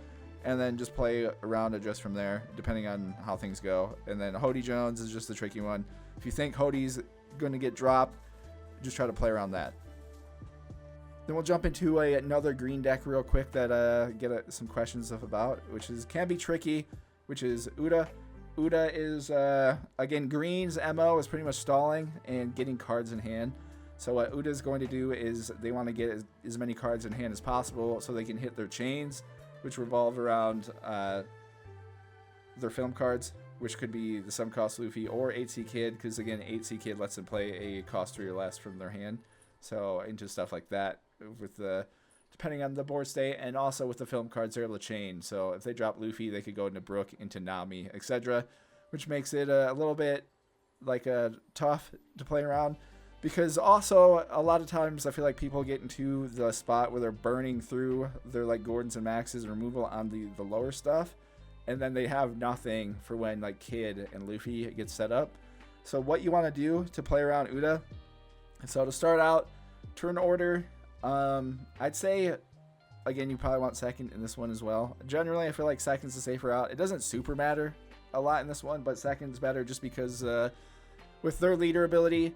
and then just play around it just from there, depending on how things go. And then Hody Jones is just the tricky one. If you think Hody's going to get dropped, just try to play around that. Then we'll jump into another green deck real quick that get some questions about, which can be tricky, which is Uda. Uda is, again, green's MO is pretty much stalling and getting cards in hand. So what Uda is going to do is they want to get as many cards in hand as possible so they can hit their chains, which revolve around their film cards, which could be the some cost Luffy or 8C Kid, because again, 8C Kid lets them play a cost 3 or less from their hand. So into stuff like that, with depending on the board state, and also with the film cards, they're able to chain. So if they drop Luffy, they could go into Brook, into Nami, etc., which makes it a little bit like tough to play around. Because also a lot of times I feel like people get into the spot where they're burning through their like Gordons and Maxes removal on the lower stuff, and then they have nothing for when like Kid and Luffy gets set up. So what you want to do to play around Uda, so to start out, turn order, I'd say, again, you probably want second in this one as well. Generally, I feel like second's the safer route. It doesn't super matter a lot in this one, but second's better just because with their leader ability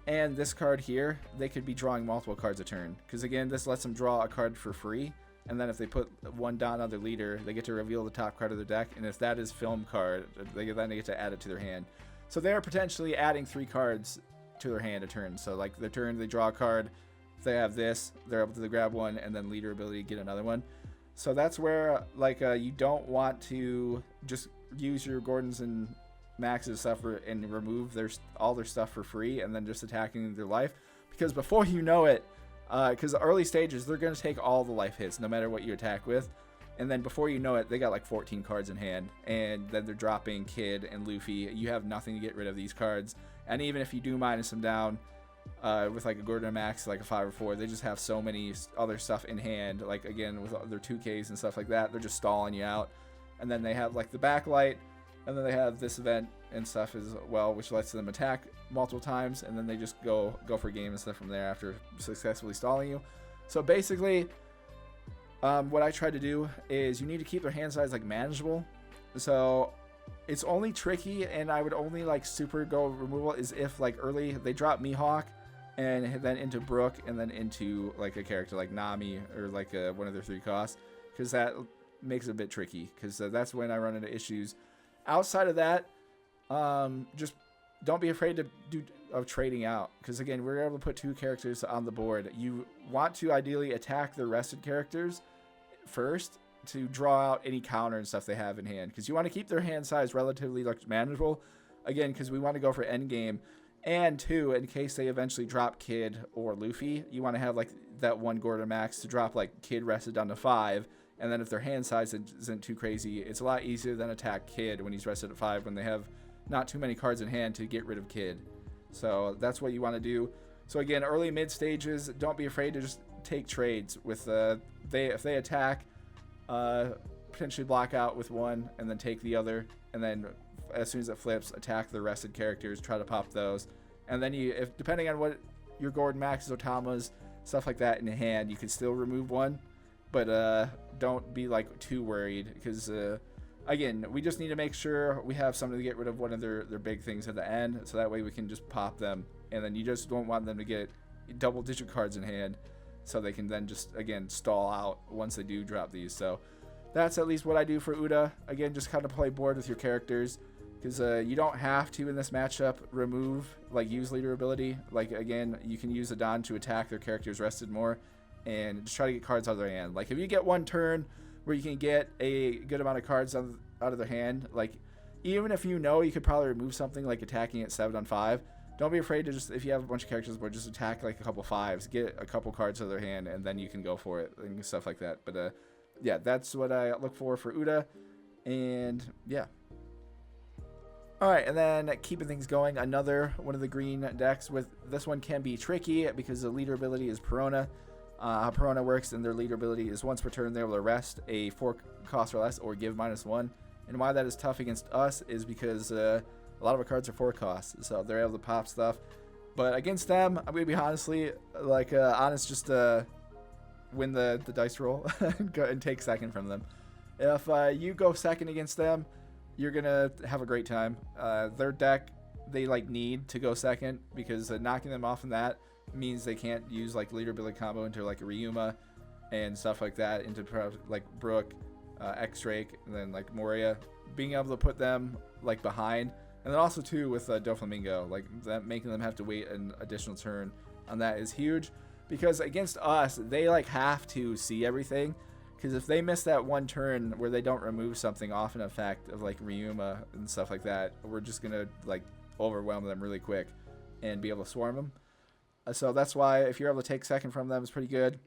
and this card here, they could be drawing multiple cards a turn. Because again, this lets them draw a card for free, and then if they put 1 down on their leader, they get to reveal the top card of their deck, and if that is film card, they get to add it to their hand. So they are potentially adding 3 cards to their hand a turn. So like their turn, they draw a card. If they have this, they're able to grab one, and then leader ability get another one. So that's where like you don't want to just use your Gordons and Max's stuff and remove all their stuff for free, and then just attacking their life, because before you know it, because the early stages, they're going to take all the life hits no matter what you attack with, and then before you know it, they got like 14 cards in hand, and then they're dropping Kid and Luffy. You have nothing to get rid of these cards, and even if you do minus them down with like a Gordon Max, like a 5 or 4, they just have so many other stuff in hand, like again with their 2Ks and stuff like that. They're just stalling you out. And then they have like the backlight, and then they have this event and stuff as well, which lets them attack multiple times, and then they just go for game and stuff from there after successfully stalling you. So basically, what I try to do is you need to keep their hand size like manageable. So it's only tricky, and I would only like super go removal is if like early they drop Mihawk, and then into Brook, and then into like a character like Nami or like one of their 3 costs, because that makes it a bit tricky, because that's when I run into issues. Outside of that, just don't be afraid of trading out, because again, we're able to put 2 characters on the board. You want to ideally attack the rested characters first to draw out any counter and stuff they have in hand, because you want to keep their hand size relatively like manageable, again, because we want to go for end game. And 2, in case they eventually drop Kid or Luffy, you want to have like that 1 Gordon Max to drop like Kid rested down to 5. And then if their hand size isn't too crazy, it's a lot easier than attack Kid when he's rested at 5, when they have not too many cards in hand to get rid of Kid. So that's what you want to do. So again, early mid stages, don't be afraid to just take trades with if they attack, potentially block out with 1 and then take the other, and then as soon as it flips, attack the rested characters, try to pop those. And then depending on what your Gordon Maxes, Otamas, stuff like that in hand, you can still remove one, but don't be like too worried, because again, we just need to make sure we have something to get rid of one of their big things at the end, so that way we can just pop them, and then you just don't want them to get double-digit cards in hand, so they can then just, again, stall out once they do drop these. So that's at least what I do for Uda. Again, just kind of play board with your characters, because you don't have to, in this matchup, use leader ability. Like, again, you can use Adon to attack their characters rested more, and just try to get cards out of their hand. Like, if you get one turn where you can get a good amount of cards out of their hand, like, even if you know you could probably remove something, like attacking at 7 on 5, don't be afraid to just, if you have a bunch of characters on board, just attack like a couple 5s, get a couple cards out of their hand, and then you can go for it, and stuff like that. But, yeah, that's what I look for Uda, and, yeah. Alright, and then keeping things going, another one of the green decks. With this one can be tricky, because the leader ability is Perona. How Perona works, and their leader ability is once per turn they're able to rest a 4 cost or less, or give -1. And why that is tough against us is because a lot of our cards are 4 costs, so they're able to pop stuff. But against them, I'm going to be honestly, honest, just win the dice roll and take second from them. If you go second against them, you're going to have a great time. Their deck, they need to go second, because knocking them off in that means they can't use leader ability combo into a Ryuma and stuff like that, into Brook, X-Drake, and then Moria. Being able to put them behind, and then also too with Doflamingo, that making them have to wait an additional turn on that is huge, because against us they have to see everything, because if they miss that one turn where they don't remove something off an effect of Ryuma and stuff like that, we're just gonna overwhelm them really quick and be able to swarm them. So that's why if you're able to take second from them, it's pretty good.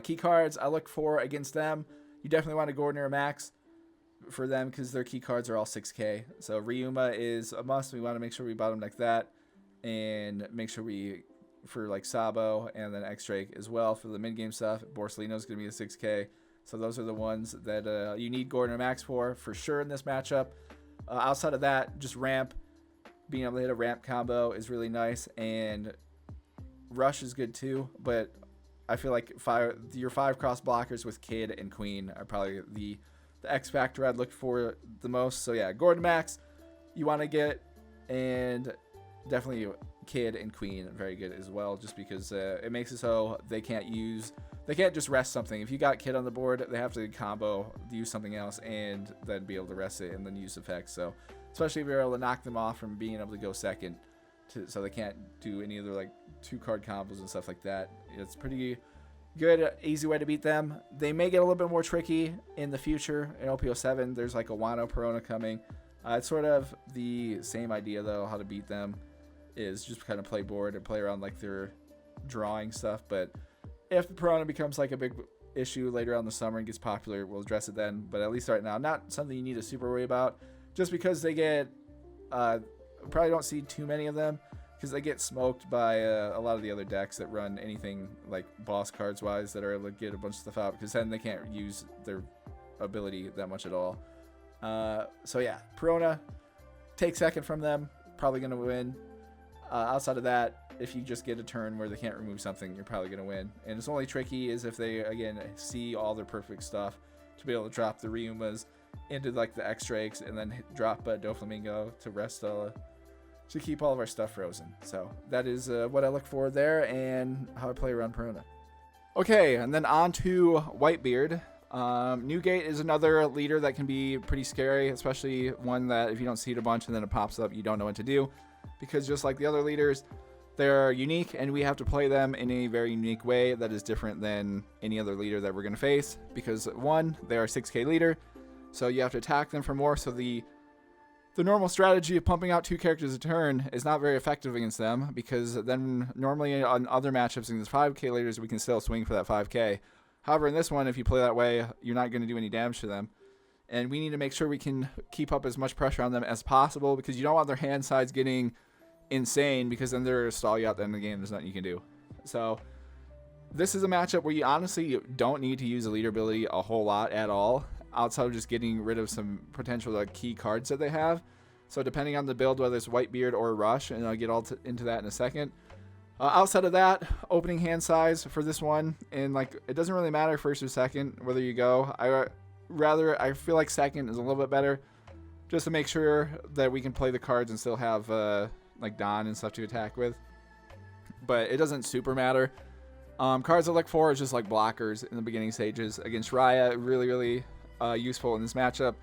Key cards I look for against them, you definitely want a Gordon or a Max for them, because their key cards are all 6k. So Ryuma is a must. We want to make sure we bottom deck that, and make sure we, for Sabo and then X-Drake as well for the mid-game stuff, Borsalino is going to be a 6k. So those are the ones that you need Gordon or Max for sure in this matchup. Outside of that, just ramp. Being able to hit a ramp combo is really nice, and Rush is good too, but I feel like your 5 cross blockers with Kid and Queen are probably the X factor I'd look for the most. So yeah, Gordon Max you want to get, and definitely Kid and Queen very good as well, just because it makes it so they can't just rest something. If you got Kid on the board, they have to combo, use something else, and then be able to rest it and then use effects. So especially if you're able to knock them off from being able to go second, so they can't do any other 2-card combos and stuff like that. It's pretty good, easy way to beat them. They may get a little bit more tricky in the future. In OP07, there's a Wano Perona coming. It's sort of the same idea though. How to beat them is just kind of play board and play around their drawing stuff. But if the Perona becomes a big issue later on in the summer and gets popular, we'll address it then. But at least right now, not something you need to super worry about, just because they get probably don't see too many of them, because they get smoked by a lot of the other decks that run anything boss cards wise that are able to get a bunch of stuff out, because then they can't use their ability that much at all. So yeah, Perona, take second from them, probably going to win. Outside of that, if you just get a turn where they can't remove something, you're probably going to win. And it's only tricky is if they, again, see all their perfect stuff to be able to drop the Ryumas into the X-Drakes, and then drop Doflamingo to rest to keep all of our stuff frozen. So that is what I look for there, and how I play around Perona. Okay, and then on to Whitebeard. Newgate is another leader that can be pretty scary, especially one that if you don't see it a bunch and then it pops up, you don't know what to do, because just like the other leaders, they're unique, and we have to play them in a very unique way that is different than any other leader that we're going to face, because one, they are a 6k leader, so you have to attack them for more. So the normal strategy of pumping out 2 characters a turn is not very effective against them, because then normally on other matchups against 5k leaders, we can still swing for that 5k. However, in this one, if you play that way, you're not going to do any damage to them. And we need to make sure we can keep up as much pressure on them as possible, because you don't want their hand size getting insane, because then they're going to stall you out at the end of the game. There's nothing you can do. So this is a matchup where you honestly don't need to use a leader ability a whole lot at all, outside of just getting rid of some potential key cards that they have. So depending on the build, whether it's Whitebeard or Rush, and I'll get into that in a second, Outside of that, opening hand size for this one, and like it doesn't really matter first or second whether you go. I feel like second is a little bit better, just to make sure that we can play the cards and still have like Don and stuff to attack with. But it doesn't super matter. Cards I look for is just like blockers in the beginning stages against Raya. Really useful in this matchup.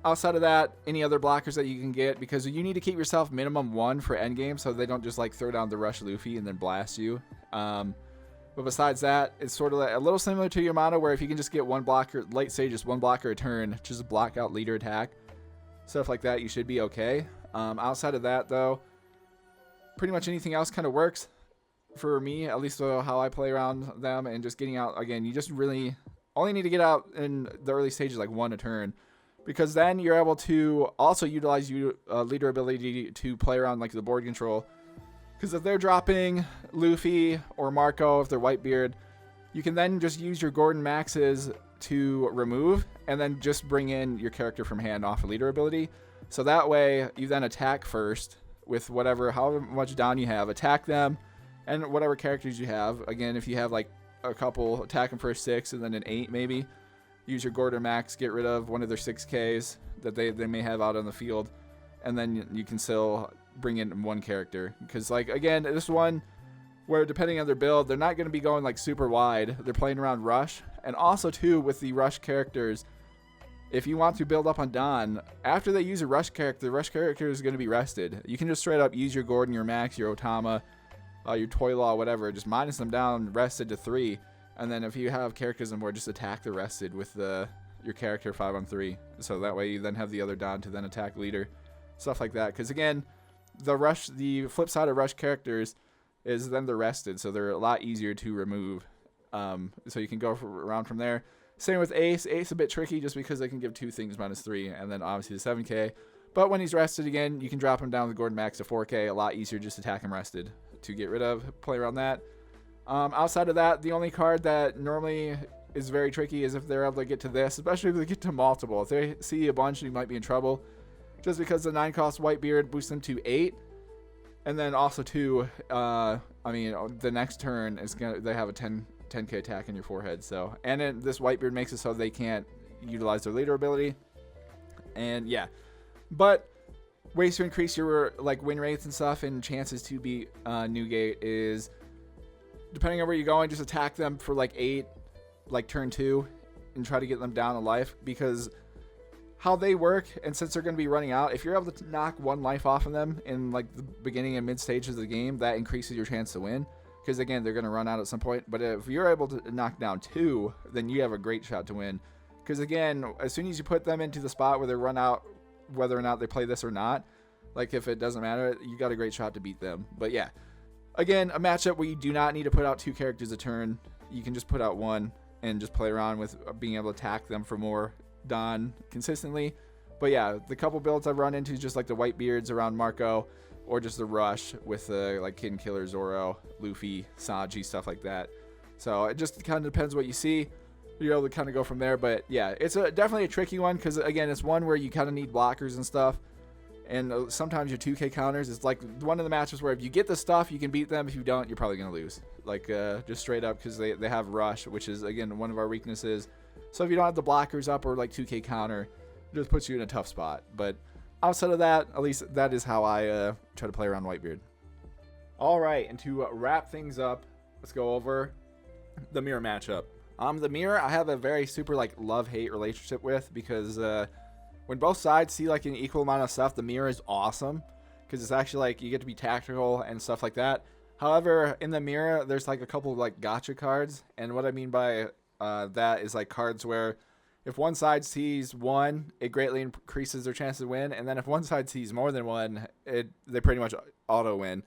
Outside of that, any other blockers that you can get, because you need to keep yourself minimum 1 for endgame so they don't just like throw down the rush Luffy and then blast you. But besides that, it's sort of like a little similar to Yamato, where if you can just get one blocker, late stage, just one blocker a turn, just block out leader attack, stuff like that, you should be okay. Outside of that, though, pretty much anything else kind of works for me, at least how I play around them. And just getting out, again, you just really only need to get out in the early stages like 1 a turn, because then you're able to also utilize leader ability to play around like the board control. Because if they're dropping Luffy or Marco, if they're Whitebeard, you can then just use your Gordon Maxes to remove and then just bring in your character from hand off a leader ability. So that way you then attack first with however much down you have, attack them and whatever characters you have. Again, if you have like a couple, attack them for a 6 and then an 8 maybe. Use your Gordon Max, get rid of one of their 6Ks that they may have out on the field, and then you can still bring in one character. Because, like, again, this one, where depending on their build, they're not going to be going, like, super wide. They're playing around Rush. And also, too, with the Rush characters, if you want to build up on Don, after they use a Rush character, the Rush character is going to be rested. You can just straight up use your Gordon, your Max, your Otama, your Toy Law, whatever. Just minus them down, rested to 3. And then if you have characters on board, just attack the rested with your character 5-on-3. So that way you then have the other Don to then attack leader. Stuff like that. Because again, the flip side of Rush characters is then they're rested. So they're a lot easier to remove. So you can go around from there. Same with Ace. Ace a bit tricky just because they can give 2 things -3. And then obviously the 7K. But when he's rested again, you can drop him down with Gordon Max to 4K. A lot easier just attack him rested to get rid of. Play around that. Outside of that, the only card that normally is very tricky is if they're able to get to this, especially if they get to multiple. If they see a bunch, you might be in trouble. Just because the 9-cost Whitebeard boosts them to 8. And then also, too, the next turn, they have a 10K attack in your forehead. So, and then this Whitebeard makes it so they can't utilize their leader ability. And, yeah. But ways to increase your like win rates and stuff and chances to beat Newgate is, depending on where you're going, just attack them for like 8, like turn 2, and try to get them down to life. Because how they work, and since they're going to be running out, if you're able to knock 1 life off of them in like the beginning and mid stages of the game, that increases your chance to win. Because again, they're going to run out at some point. But if you're able to knock down 2, then you have a great shot to win. Because again, as soon as you put them into the spot where they run out, whether or not they play this or not, like if it doesn't matter, you got a great shot to beat them. But yeah. Again, a matchup where you do not need to put out 2 characters a turn. You can just put out 1 and just play around with being able to attack them for more Don consistently. But yeah, the couple builds I've run into is just like the Whitebeards around Marco, or just the Rush with like Kid Killer, Zoro, Luffy, Sanji, stuff like that. So it just kind of depends what you see. You're able to kind of go from there. But yeah, it's definitely a tricky one because, again, it's one where you kind of need blockers and stuff. And sometimes your 2K counters, it's like one of the matches where if you get the stuff, you can beat them. If you don't, you're probably going to lose. Like, just straight up, because they have Rush, which is, again, one of our weaknesses. So if you don't have the blockers up or, like, 2K counter, it just puts you in a tough spot. But outside of that, at least that is how I try to play around Whitebeard. All right, and to wrap things up, let's go over the mirror matchup. The mirror, I have a very super, like, love-hate relationship with because when both sides see like an equal amount of stuff, the mirror is awesome because it's actually like you get to be tactical and stuff like that. However, in the mirror, there's like a couple of like gotcha cards, and what I mean by that is like cards where if one side sees 1, it greatly increases their chance to win, and then if one side sees more than 1, they pretty much auto win.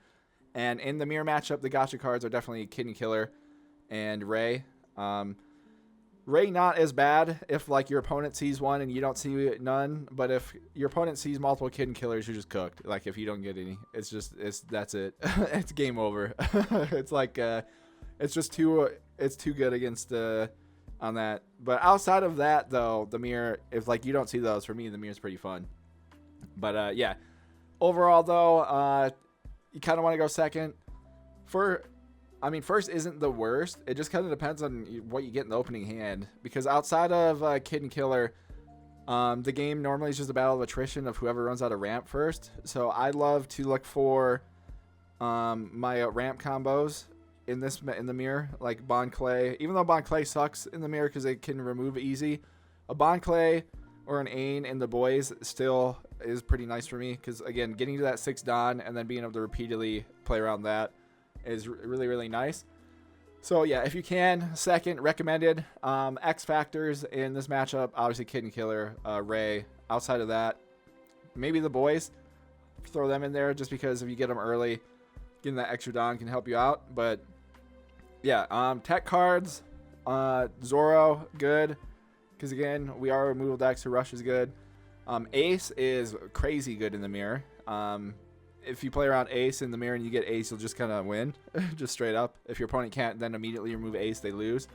And in the mirror matchup, the gotcha cards are definitely Kid Killer and Ray. Ray not as bad if like your opponent sees 1 and you don't see none, but if your opponent sees multiple Kid Killers, you're just cooked. Like if you don't get any, that's it. It's game over. It's like it's too good against on that. But outside of that though, the mirror, if like you don't see those, for me the mirror's pretty fun. But yeah, overall though, you kind of want to go second I mean, first isn't the worst. It just kind of depends on what you get in the opening hand. Because outside of Kid and Killer, the game normally is just a battle of attrition of whoever runs out of ramp first. So I love to look for my ramp combos in the mirror, like Bon Clay. Even though Bon Clay sucks in the mirror because they can remove easy, a Bon Clay or an Ain in the boys still is pretty nice for me. Because again, getting to that 6 Don and then being able to repeatedly play around that is really, really nice. So yeah, if you can, second recommended. X factors in this matchup, obviously Kid and Killer, Ray. Outside of that, maybe the boys. Throw them in there just because if you get them early, getting that extra Don can help you out. But yeah, tech cards, Zoro, good. Because again, we are removal decks, so Rush is good. Ace is crazy good in the mirror. If you play around Ace in the mirror and you get Ace, you'll just kind of win, just straight up. If your opponent can't then immediately remove Ace, they lose.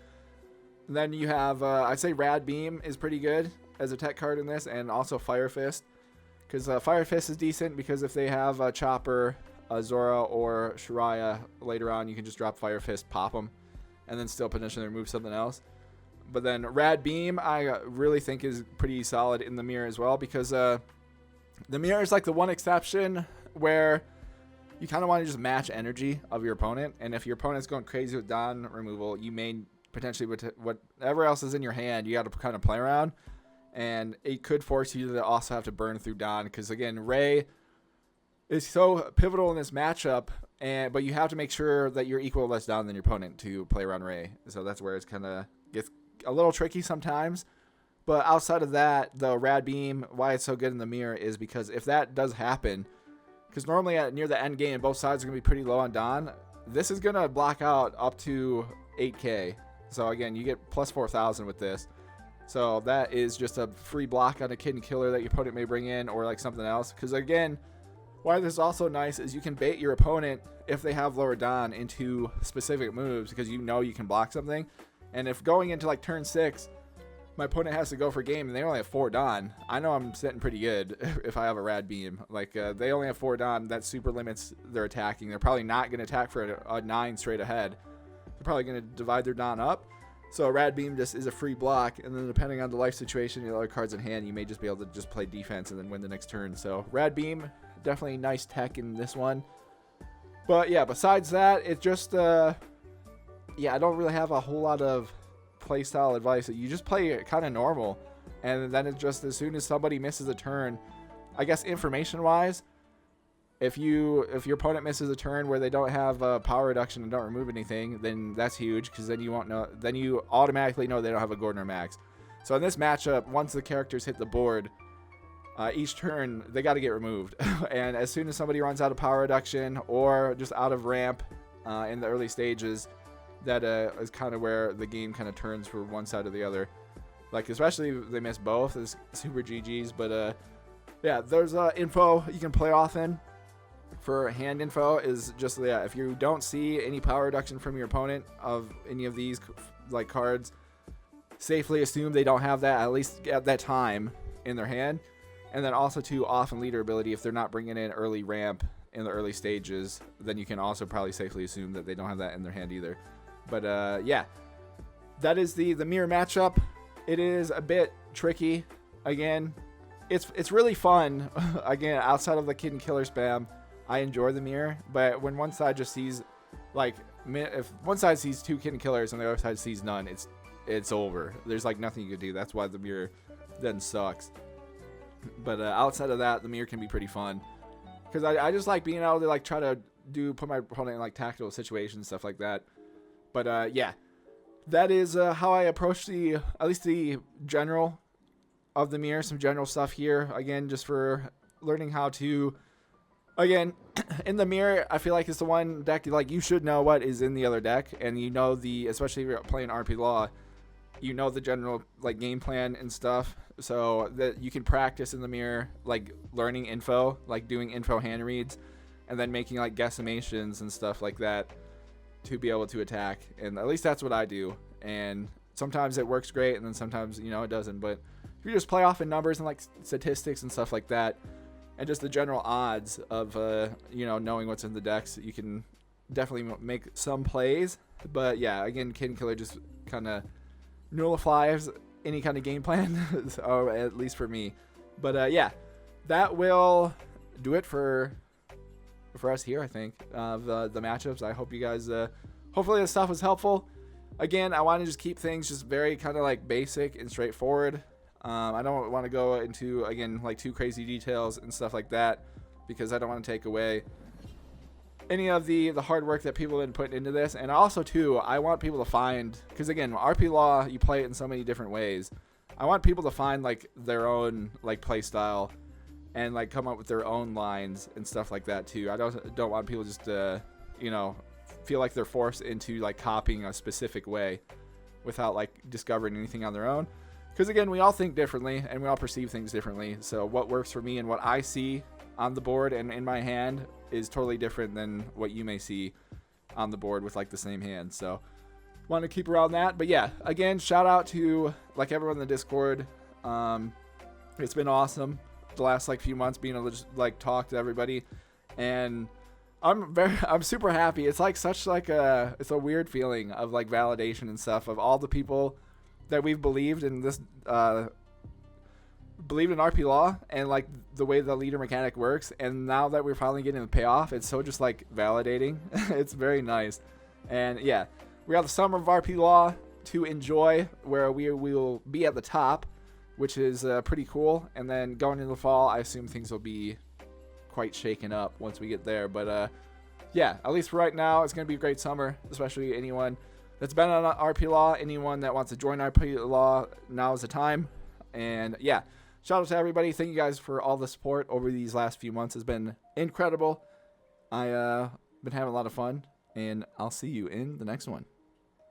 And then you have, I'd say Rad Beam is pretty good as a tech card in this, and also Fire Fist. Because Fire Fist is decent because if they have Chopper, Zoro, or Shiraya later on, you can just drop Fire Fist, pop them, and then still potentially remove something else. But then Rad Beam, I really think is pretty solid in the mirror as well, because the mirror is like the one exception where you kind of want to just match energy of your opponent. And if your opponent's going crazy with Don removal, you may potentially, whatever else is in your hand, you got to kind of play around. And it could force you to also have to burn through Don. Because again, Ray is so pivotal in this matchup. But you have to make sure that you're equal or less Don than your opponent to play around Ray. So that's where it's kind of gets a little tricky sometimes. But outside of that, the Rad Beam, why it's so good in the mirror is because if that does happen, because normally near the end game, both sides are going to be pretty low on Don. This is going to block out up to 8k. So again, you get plus 4,000 with this. So that is just a free block on a Kid and Killer that your opponent may bring in, or like something else. Because again, why this is also nice is you can bait your opponent if they have lower Don into specific moves, because you know you can block something. And if going into like turn 6, my opponent has to go for game and they only have 4 Don, I know I'm sitting pretty good if I have a Rad Beam. Like, they only have 4 Don, that super limits their attacking. They're probably not going to attack for a 9 straight ahead. They're probably going to divide their Don up. So Rad Beam just is a free block, and then depending on the life situation and the other cards in hand, you may just be able to just play defense and then win the next turn. So Rad Beam, definitely nice tech in this one. But yeah, besides that, it's just, yeah, I don't really have a whole lot of playstyle advice. You just play it kind of normal, and then it's just as soon as somebody misses a turn, I guess information wise, if your opponent misses a turn where they don't have power reduction and don't remove anything, then that's huge, because then you won't know, then you automatically know they don't have a Gordon or Max. So in this matchup, once the characters hit the board, each turn they got to get removed. And as soon as somebody runs out of power reduction or just out of ramp in the early stages, that is kind of where the game kind of turns for one side or the other. Like, especially if they miss both, is super GG's. But yeah, there's info you can play off in. For hand info is just, yeah, if you don't see any power reduction from your opponent of any of these like cards, safely assume they don't have that, at least at that time, in their hand. And then also to off and leader ability, if they're not bringing in early ramp in the early stages, then you can also probably safely assume that they don't have that in their hand either. But yeah, that is the mirror matchup. It is a bit tricky. Again, it's really fun. Again, outside of the Kid and Killer spam, I enjoy the mirror. But when one side just sees, like, if one side sees 2 Kid and Killers and the other side sees none, it's over. There's like nothing you can do. That's why the mirror then sucks. But outside of that, the mirror can be pretty fun, because I just like being able to like try to put my opponent in like tactical situations, stuff like that. But yeah, that is how I approach at least the general of the mirror, some general stuff here. Again, just for learning how to, again, in the mirror, I feel like it's the one deck, like, you should know what is in the other deck, and you know especially if you're playing RP Law, you know the general like game plan and stuff, so that you can practice in the mirror, like learning info, like doing info hand reads, and then making like guesstimations and stuff like that to be able to attack. And at least that's what I do. And sometimes it works great, and then sometimes, you know, it doesn't. But if you just play off in numbers and like statistics and stuff like that, and just the general odds of you know, knowing what's in the decks, you can definitely make some plays. But yeah, again, Kid Killer just kind of nullifies any kind of game plan, or at least for me. But yeah, that will do it for us here, I think, the matchups. I hope you guys, hopefully this stuff was helpful. Again, I want to just keep things just very kind of like basic and straightforward. I don't want to go into, again, like too crazy details and stuff like that, because I don't want to take away any of the hard work that people have been putting into this. And also, too, I want people to find, because again, RP Law, you play it in so many different ways. I want people to find like their own like play style and like come up with their own lines and stuff like that too. I don't want people just to, you know, feel like they're forced into like copying a specific way without like discovering anything on their own. Because again, we all think differently and we all perceive things differently. So what works for me and what I see on the board and in my hand is totally different than what you may see on the board with like the same hand. So want to keep around that. But yeah, again, shout out to like everyone in the Discord. It's been awesome the last like few months being able to just like talk to everybody, and I'm super happy. It's like such like it's a weird feeling of like validation and stuff of all the people that we've believed in this believed in RP Law and like the way the leader mechanic works, and now that we're finally getting the payoff, it's so just like validating. It's very nice. And yeah, we got the summer of RP Law to enjoy, where we will be at the top, which is pretty cool. And then going into the fall, I assume things will be quite shaken up once we get there. But yeah, at least for right now, it's going to be a great summer, especially anyone that's been on RP Law, anyone that wants to join RP Law, now is the time. And yeah, shout out to everybody. Thank you guys for all the support over these last few months. It's been incredible. I've been having a lot of fun, and I'll see you in the next one.